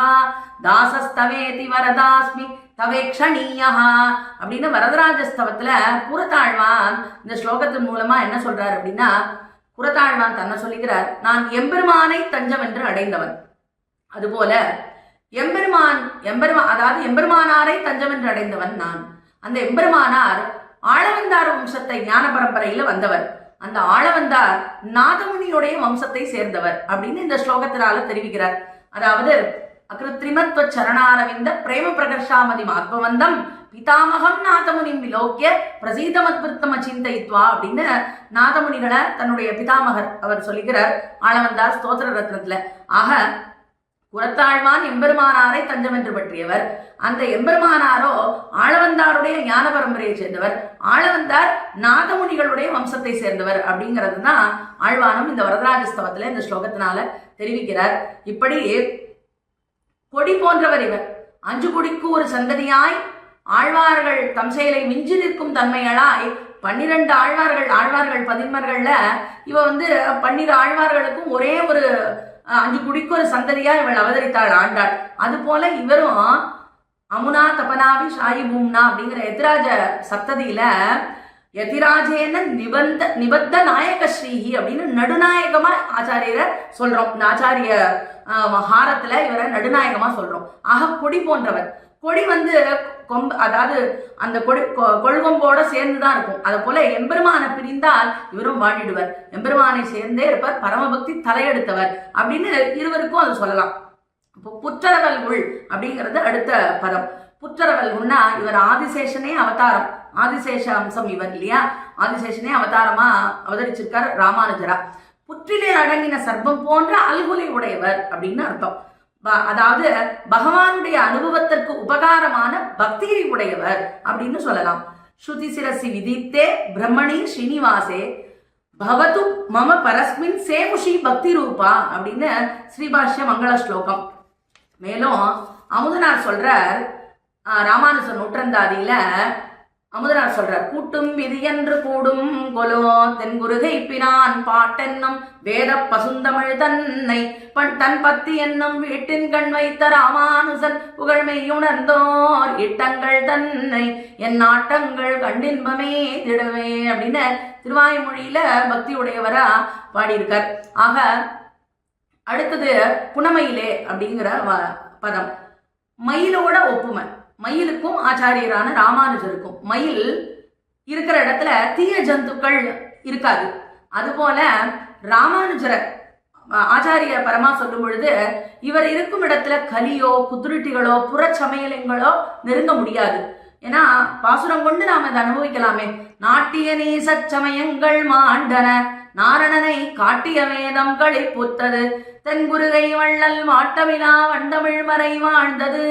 S2: தாசஸ்தவேதி வரதாஸ்மி தவேக்ஷணீயா அப்படின்னு வரதராஜஸ்தவத்துல புறத்தாழ்வான் இந்த ஸ்லோகத்தின் மூலமா என்ன சொல்றாரு அப்படின்னா, புறத்தாழ்வான் தன்னை சொல்லுகிறார், நான் எம்பெருமானை தஞ்சம் என்று அடைந்தவன். அதுபோல அதாவது எம்பெருமானாரை தஞ்சம் என்று அடைந்தவன் நான். அந்த எம்பெருமானார் ஆளவந்தார் வம்சத்தை ஞான பரம்பரையில வந்தவர். அந்த ஆளவந்தார் நாதமுனியுடைய வம்சத்தை சேர்ந்தவர் அப்படின்னு இந்த ஸ்லோகத்தினால தெரிவிக்கிறார். அதாவது அகிருத்ரிமத்வ சரணாரவிந்த பிரேம பிரகர்ஷாமதி ஆத்மவந்தம் பிதாமகம் நாதமுனிம் விலோக்கிய பிரசீதமத்விருத்தம சிந்தயித்வா அப்படின்னு நாதமுனிகளை தன்னுடைய பிதாமகர் அவர் சொல்லுகிறார் ஆளவந்தார் ஸ்தோத்திர ரத்னத்துல. ஆக புறத்தாழ்வான் எம்பெருமானாரை தஞ்சம் என்று பற்றியவர். அந்த எம்பெருமானாரோ ஆளவந்தாருடைய ஞான பரம்பரையை சேர்ந்தவர். ஆளவந்தார் நாதமுனிகளுடைய வம்சத்தை சேர்ந்தவர் அப்படிங்கிறது தான் ஆழ்வானும் இந்த வரதராஜஸ்தவத்துல இந்த ஸ்லோகத்தினால தெரிவிக்கிறார். இப்படி கொடி போன்றவர் இவர். 5 கொடிக்கு ஒரு சந்ததியாய் ஆழ்வார்கள் தம் செயலை மிஞ்சி நிற்கும் தன்மைகளாய் 12 ஆழ்வார்கள் 11 இவ 12 ஆழ்வார்களுக்கும் ஒரே ஒரு 5 கொடிக்கு ஒரு சந்ததியா இவள் அவதரித்தாள், ஆண்டாள். அது போல இவரும் அமுனா தபனாவி ஷாயி பூம்னா அப்படிங்கிற எதிராஜ சப்ததியில யதிராஜேன நிபத்த நாயக ஸ்ரீஹி அப்படின்னு நடுநாயகமா ஆச்சாரியரை சொல்றோம். இந்த ஆச்சாரிய ஹாரத்துல இவரை நடுநாயகமா சொல்றோம். ஆக கொடி போன்றவர். கொடி கொம்பு, அதாவது அந்த கொடி கொள்கொம்போட சேர்ந்துதான் இருக்கும். அது போல எம்பெருமானை பிரிந்தால் இவரும் வாடிடுவர். எம்பெருமானை சேர்ந்தே இருப்பார். பரமபக்தி தலையெடுத்தவர் அப்படின்னு இருவருக்கும் அதை சொல்லலாம். இப்போ புற்றரவல்குள் அப்படிங்கிறது அடுத்த பதம். புற்றரவல்குள்னா இவர் ஆதிசேஷனே அவதாரம், ஆதிசேஷ அம்சம் இவர் இல்லையா. ஆதிசேஷனே அவதாரமா அவதரிச்சிருக்கார் ராமானுஜரா. புற்றிலே அடங்கின சர்ப்பம் போன்ற அல்குலை உடையவர் அப்படின்னு அர்த்தம். அதாவது பகவானுடைய அனுபவத்திற்கு உபகாரமான பக்தியை உடையவர் அப்படின்னு சொல்லலாம். ஸ்ருதி சிரசி விதித்தே பிரம்மணி ஸ்ரீனிவாசே பவது மம பரஸ்மின் சேமுஷி பக்தி ரூபா அப்படின்னு ஸ்ரீபாஷ்ய மங்கள ஸ்லோகம். மேலும் அமுதனார் சொல்றார், ராமானுஜர் நூற்றந்தாதியில அமுதனார் சொல்றார், கூட்டும் விதி என்று கூடும் கொலோ தென்குருகை பிரான் பாட்டென்னும் வேத பசுந்தமிழ் தன்னை தன் பத்தி என்னும் வீட்டின் கண் வைத்த ராமானுசன் புகழ்மை உணர்ந்தோர் இட்டங்கள் தன்னை என் நாட்டங்கள் கண்டின்பமே திடவே அப்படின்னு திருவாய்மொழியில பக்தி உடையவரா பாடியிருக்கார். ஆக அடுத்தது புனமையிலே அப்படிங்கிற பதம். மயிலோட ஒப்புமை. மயிலுக்கும் ஆச்சாரியரான ராமானுஜருக்கும். மயில் இருக்கிற இடத்துல தீய ஜந்துக்கள் இருக்காது. அதுபோல ராமானுஜரை ஆச்சாரிய பரமா சொல்லும் பொழுது இவர் இருக்கும் இடத்துல கலியோ குதிருட்டிகளோ புறச்சமயலங்களோ நெருங்க முடியாது. ஏன்னா பாசுரம் கொண்டு நாம் இதை அனுபவிக்கலாமே. நாட்டிய நீசச்சமயங்கள் மாண்டன நாரணனை காட்டிய வேதம் களிப்புத்தது தென்குருகை வள்ளல் மாட்டமிலா வண்டமிழ் மறை வாழ்ந்தது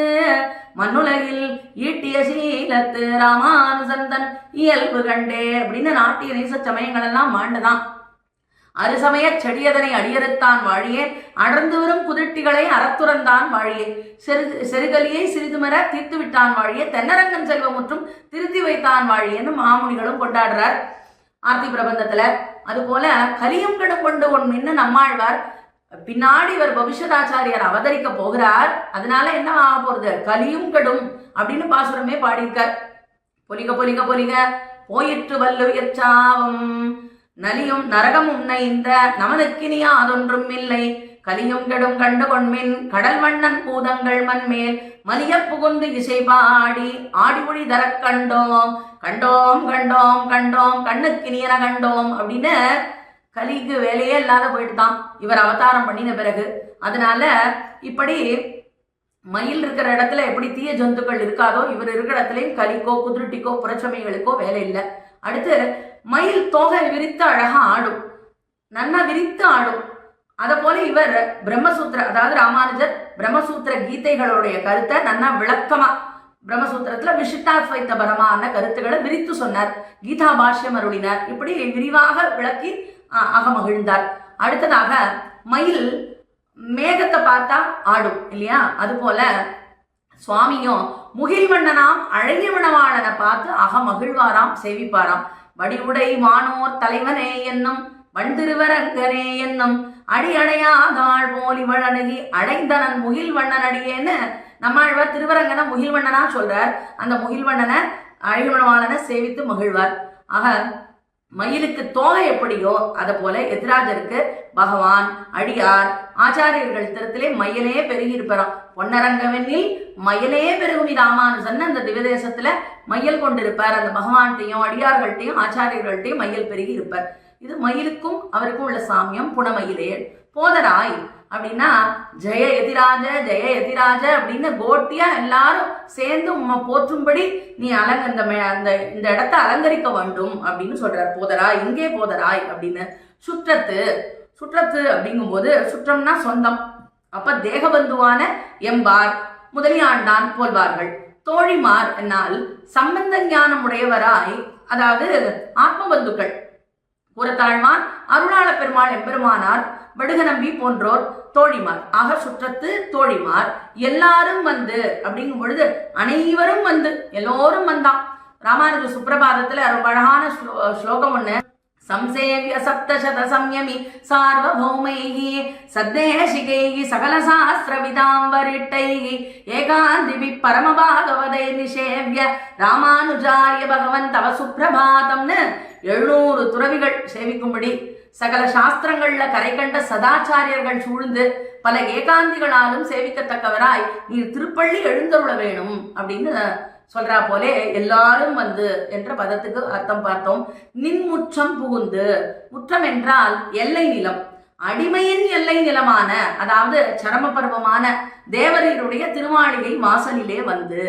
S2: மண்ணுலகில் ஈட்டிய சீலத்து ராமானுசந்தன் இயல்பு கண்டே அப்படின்னு நாட்டிய நீச சமயங்கள் எல்லாம் மாண்டதான். அறுசமய செடியதனை அடியறுத்தான் வாழியே அடர்ந்து வரும் குதிட்டிகளை அறத்துறந்தான் வாழியே செருகலியை சிறிதுமர தீர்த்து விட்டான் வாழியே தென்னரங்கன் செல்வமுற்றும் திருத்தி வைத்தான் வாழியன்னு மாமுனிகளும் கொண்டாடுறார் ஆர்த்தி பிரபந்தத்துல. அதுபோல கலியும் கெடும் கொண்டு ஒன்மின்னு நம்மாழ்வார் பின்னாடி இவர் பவிஷ்யதாச்சாரியார் அவதரிக்க போகிறார். அதனால என்ன ஆக போறது, கலியும் கெடும் அப்படின்னு பாசுரமே பாடியிருக்கார். பொலிக பொலிக பொலிக போயிற்று வல்லுயிர் சாவம் நலியும் நரகம் உன்னை இந்த நமனுக்கினி அதொன்றும் இல்லை கலியும் கெடும் கண்டு கொண்மின் கடல் வண்ணன் பூதங்கள் மண்மேல் மலிய புகுந்து இசை பாடி ஆடி ஒளி தர கண்டோம் கண்டோம் கண்டோம் கண்டோம் கண்ணுக்கினியன கண்டோம் அப்படின்னு கலிக்கு வேலையே இல்லாத போயிட்டு தான் இவர் அவதாரம் பண்ணின பிறகு. அதனால இப்படி மயில் இருக்கிற இடத்துல எப்படி தீய ஜந்துக்கள் இருக்காதோ இவர் இருக்கிற இடத்துலயும் கலிக்கோ குதிருட்டிக்கோ புறச்சமைகளுக்கோ வேலை இல்லை. அடுத்து மயில் தோகை விரித்து அழகா ஆடும், நன்னா விரித்து ஆடும். அதை போல இவர் பிரம்மசூத்திர, அதாவது ராமானுஜர் பிரம்மசூத்திர கீதைகளுடைய கருத்தை நன்னா விளக்கமா பிரம்மசூத்திரத்துல விசிஷ்டாத்வைத்த பரமான கருத்துக்களை விரித்து சொன்னார், கீதா பாஷ்யம் அருளினார். இப்படி விரிவாக விளக்கி அகமகிழ்ந்தார். அடுத்ததாக மயில் மேகத்தை பார்த்தா ஆடும் இல்லையா, அது போல சுவாமியும் முகில்வண்ணனாம் அழகிய மணவாளனை பார்த்து அகமகிழ்வாராம், சேவிப்பாராம். வடிவுடை வானோர் தலைவனே என்னும் வண்டிருவரங்கனே என்னும் அடியடையாதாள் போலி வழணுகி அடைந்தனன் முகில்வண்ணன் அடியேன்னு நம்மாழ்வார் திருவரங்கனை முகில்வண்ணனா சொல்றார். அந்த முகில்வண்ணனை அழகிய மணவாளனை சேவித்து மகிழ்வார். ஆக மயிலுக்கு தோகை எப்படியோ அதை போல எதிராஜருக்கு பகவான் அடியார் ஆச்சாரியர்கள் திறத்திலே மயிலே பெருகி இருப்பாராம். பொன்னரங்கவெண்ணில் மயிலே பெருகுமி ராமானுஜன் அந்த திவதேசத்துல மயில் கொண்டிருப்பார். அந்த பகவான்கிட்டையும் அடியார்கள்ட்டையும் ஆச்சாரியர்கள்ட்டையும் மயில் பெருகி இருப்பார். இது மயிலுக்கும் அவருக்கும் உள்ள சாமியம். புனமயிலே போதராய் அப்படின்னா ஜெய எதிராஜ ஜெய எதிராஜ அப்படின்னு கோட்டியா எல்லாரும் சேர்ந்து உம்மை போற்றும்படி நீ இந்த இடத்தை அலங்கரிக்க வேண்டும் அப்படின்னு சொல்றார். போதராய், இங்கே போதராய் அப்படின்னு. சுற்றத்து அப்படிங்கும்போது சுற்றம்னா சொந்தம். அப்ப தேகபந்துவான எம்பார் முதலியாண்டான் போல்வார்கள். தோழிமார் என்னால் சம்பந்த ஞானம் உடையவராய், அதாவது ஆத்மபந்துக்கள். புறத்தாழ்வான் அருளாள பெருமாள் எம்பெருமானார் வடுகநம்பி போன்றோர் தோழிமார். ஆக சுற்றத்து தோழிமார் எல்லாரும் வந்து அப்படிங்கும் பொழுது அனைவரும் வந்து எல்லோரும் வந்தான். ராமானுஜ சுப்பிரபாதத்துல ரொம்ப அழகான ஸ்லோகம் ஒண்ணு. சம்சேவிய சப்தசத சம்யமி சார்வபௌமைஹி சத்தேஷிகைஹி சகல சாஸ்திர விதாம்பரிட்டைஹி ஏகாந்திபி பரமபாகவதை நிஷேவ்ய ராமானுஜாரிய பகவன் தவ சுப்பிரபாதம்னு 700 துறவிகள் சேவிக்கும்படி சகல சாஸ்திரங்கள்ல கரை கண்ட சதாச்சாரியர்கள் சூழ்ந்து பல ஏகாந்திகளாலும் சேவிக்கத்தக்கவராய் நீர் திருப்பள்ளி எழுந்தருள வேணும் அப்படின்னு சொல்றா போலே எல்லாரும் வந்து என்ற பதத்துக்கு அர்த்தம் பார்த்தோம். நின்முற்றம் புகுந்து, முற்றம் என்றால் எல்லை நிலம், அடிமையின் எல்லை நிலமான, அதாவது சரம பருவமான தேவரீருடைய திருமாளிகை வாசலிலே வந்து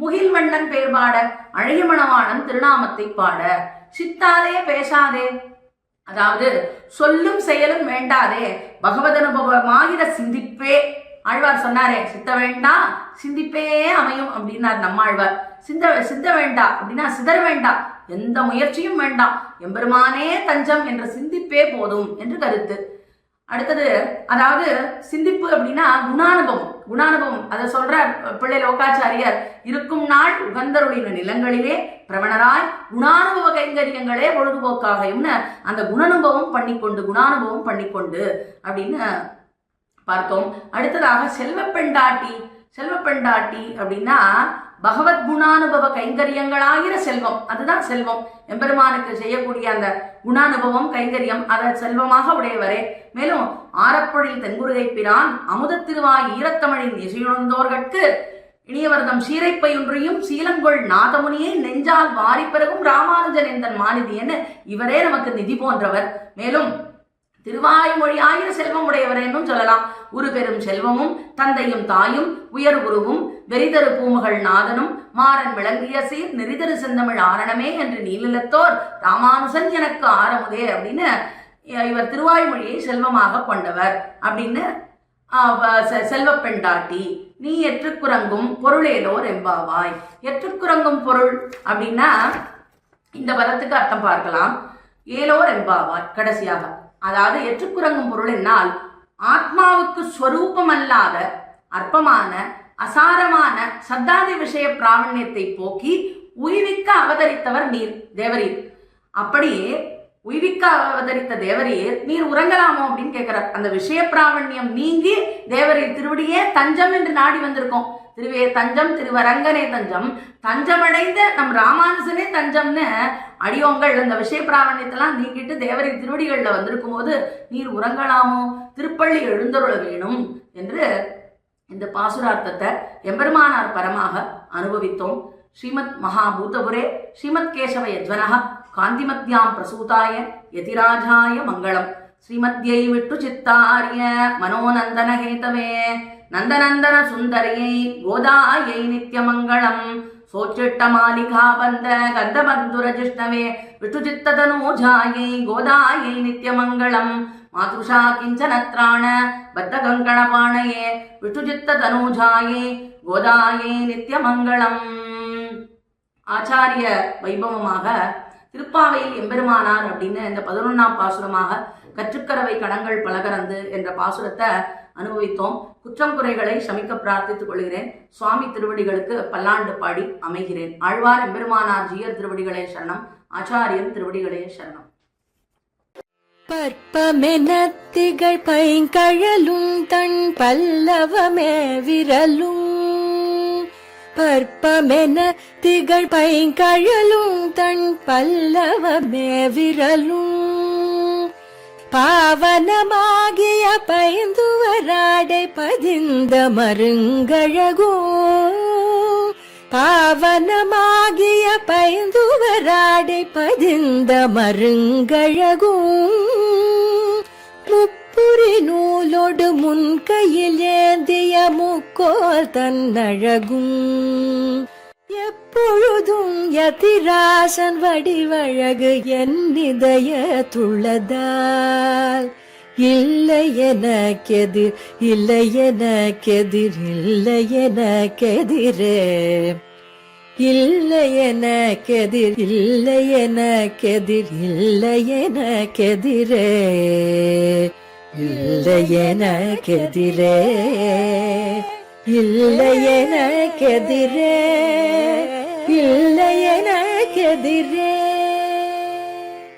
S2: முகில்வண்ணன் பேர் பாட அழகிய மணவாளன் திருநாமத்தை பாட சித்தாதே பேசாதே, அதாவது சொல்லும் செயலும் வேண்டாதே பகவத் அனுபவமாகிற சிந்திப்பே. ஆழ்வார் சொன்னாரே சித்த வேண்டாம் சிந்திப்பே அமையும் அப்படின்னார் நம்மாழ்வார். சித்த வேண்டாம் அப்படின்னா சிதற வேண்டாம், எந்த முயற்சியும் வேண்டாம், எம்பெருமானே தஞ்சம் என்ற சிந்திப்பே போதும் என்று கருத்து. அடுத்தது அதாவது சிந்திப்பு அப்படின்னா குணானுபவம் அதை சொல்ற பிள்ளை லோகாச்சாரியர். இருக்கும் நாள் உகந்தருளின நிலங்களிலே பிரவணராய் குணானுபவ கைங்கரியங்களே பொழுதுபோக்காக அந்த குணானுபவம் பண்ணிக்கொண்டு அப்படின்னு பார்த்தோம். அடுத்ததாக செல்வப்பெண்டாட்டி அப்படின்னா பகவத் குணானுபவ கைங்கரியங்களாகிற செல்வம், அதுதான் செல்வம். எம்பெருமானுக்கு செய்யக்கூடிய அந்த குணானுபவம் கைங்கரியம் அதை செல்வமாக உடையவரே. மேலும் ஆரப்பொழில் தென்குருகை பிரான் அமுத திருவாய் ஈரத்தமிழின் இசையுணர்ந்தோர்கட்கு இனியவர்தம் சீரைப்பையொன்றையும் சீலங்கொள் நாதமுனியை நெஞ்சால் வாரி பிறகும் ராமானுஜன் எந்தன் மாநிதியன்னு இவரே நமக்கு நிதி போன்றவர். மேலும் திருவாய்மொழி ஆயிர செல்வம் உடையவரேனும் சொல்லலாம். உரு பெரும் செல்வமும் தந்தையும் தாயும் உயர் குருவும் வெறிதரு பூமகள் நாதனும் மாறன் விளங்கிய சீர் நெறிதரு செந்தமிழ் ஆரணமே என்று நீலிலத்தோர் ராமானுசன் எனக்கு ஆரமுதே அப்படின்னு இவர் திருவாய்மொழியை செல்வமாக கொண்டவர் அப்படின்னு செல்வப்பெண்டாட்டி. நீ எற்றுக்குறங்கும் பொருளேலோர் எம்பாவாய். எற்றுக்குறங்கும் பொருள் அப்படின்னா இந்த பதத்துக்கு அர்த்தம் பார்க்கலாம். ஏலோர் எம்பாவாய் கடைசியாக, அதாவது எற்றுக்குறங்கும் பொருள் என்னால் ஆத்மாவுக்கு ஸ்வரூபம் அல்லாத அற்பமான அசாரமான சத்தாதி விஷய பிராவண்யத்தை போக்கி உய்விக்க அவதரித்தவர் நீர் தேவரீர். அப்படி உய்விக்க அவதரித்த தேவரீர் நீர் உறங்கலாமோ அப்படின்னு கேட்கிறார். அந்த விஷய பிராவண்யம் நீங்கி தேவரீர் திருவடியே தஞ்சம் என்று நாடி வந்திருக்கோம். திருவே தஞ்சம் திருவரங்கனே தஞ்சம், தஞ்சமடைந்த நம் ராமானுசனே தஞ்சம்னு அடியோங்கள் அந்த விஷய பிராவண்யத்தெல்லாம் நீக்கிட்டு தேவரீர் திருவடிகள்ல வந்திருக்கும் போது நீர் உறங்கலாமோ, திருப்பள்ளி எழுந்தருள வேணும் என்று இந்த பாசுரார்த்தத்தை எம்பெருமானார் பரமாக அனுபவித்தோம். ஸ்ரீமத் மகாபூதபுரே ஸ்ரீமத் கேசவ யஜ்வனஹ காந்திமத்யாம் பிரசூதாய யதிராஜாய மங்களம். ஸ்ரீமத்யை விட்டு சித்தாரிய மனோநந்தன ஹேதவே நந்தநந்தன சுந்தரியை கோதாயை நித்யமங்களம் சோச்சிட்ட மாலிகாபந்த கந்தபந்துர ஜிஷ்ணவே விஷ்ணுச்சித்ததனூஜாயை கோதாயை நித்யமங்களம் மாதுஷா கிஞ்சனத்ராண பத்தகங்கணபாணயே விஷ்ணுச்சித்ததனூஜாயை கோதாயை நித்யமங்களம். ஆச்சாரிய வைபவமாக திருப்பாவையில் எம்பெருமானார் அப்படின்னு இந்த 11ஆம் பாசுரமாக கற்றுக்கரவை கணங்கள் பலகரந்து என்ற பாசுரத்தை அனுபவித்தோம். குற்றம் குறைகளை சமிக்க பிரார்த்தித்துக் கொள்கிறேன். சுவாமி திருவடிகளுக்கு பல்லாண்டு பாடி அமைகிறேன். ஆழ்வார் எம்பெருமானார் ஜீயர் திருவடிகளே சரணம். ஆச்சாரியன் திருவடிகளே சரணம்.
S1: பற்பமெனத்திகள் பைங்கழலும் தன் பல்லவமே விரலும் பற்பமென திகழ் பைங்கழலும் தன் பல்லவமே விரலும் பாவனமாகிய பைந்துவராடை பதிந்த மருங்கழகோ பாவனமாகிய பைந்துவராடை பதிந்த மருங்கழகோ முப்புரி நூலோடு முன்கையில் ஏந்திய முக்கோல் தன்னழகும் எப்பொழுதும் யதிராசன் வடிவழகு என் இதயத்துள்ளதால் இல்லை எனக்கெதிர் இல்லை எனக்கெதிர் இல்லை எனக்கெதிரே இல்லை எனக்கெதிர் இல்லை எனக்கெதிர் இல்லை எனக்கெதிரே இல்லை எனக்கெதிரே இல்லை எனக்கெதிரே இல்லை எனக்கெதிரே.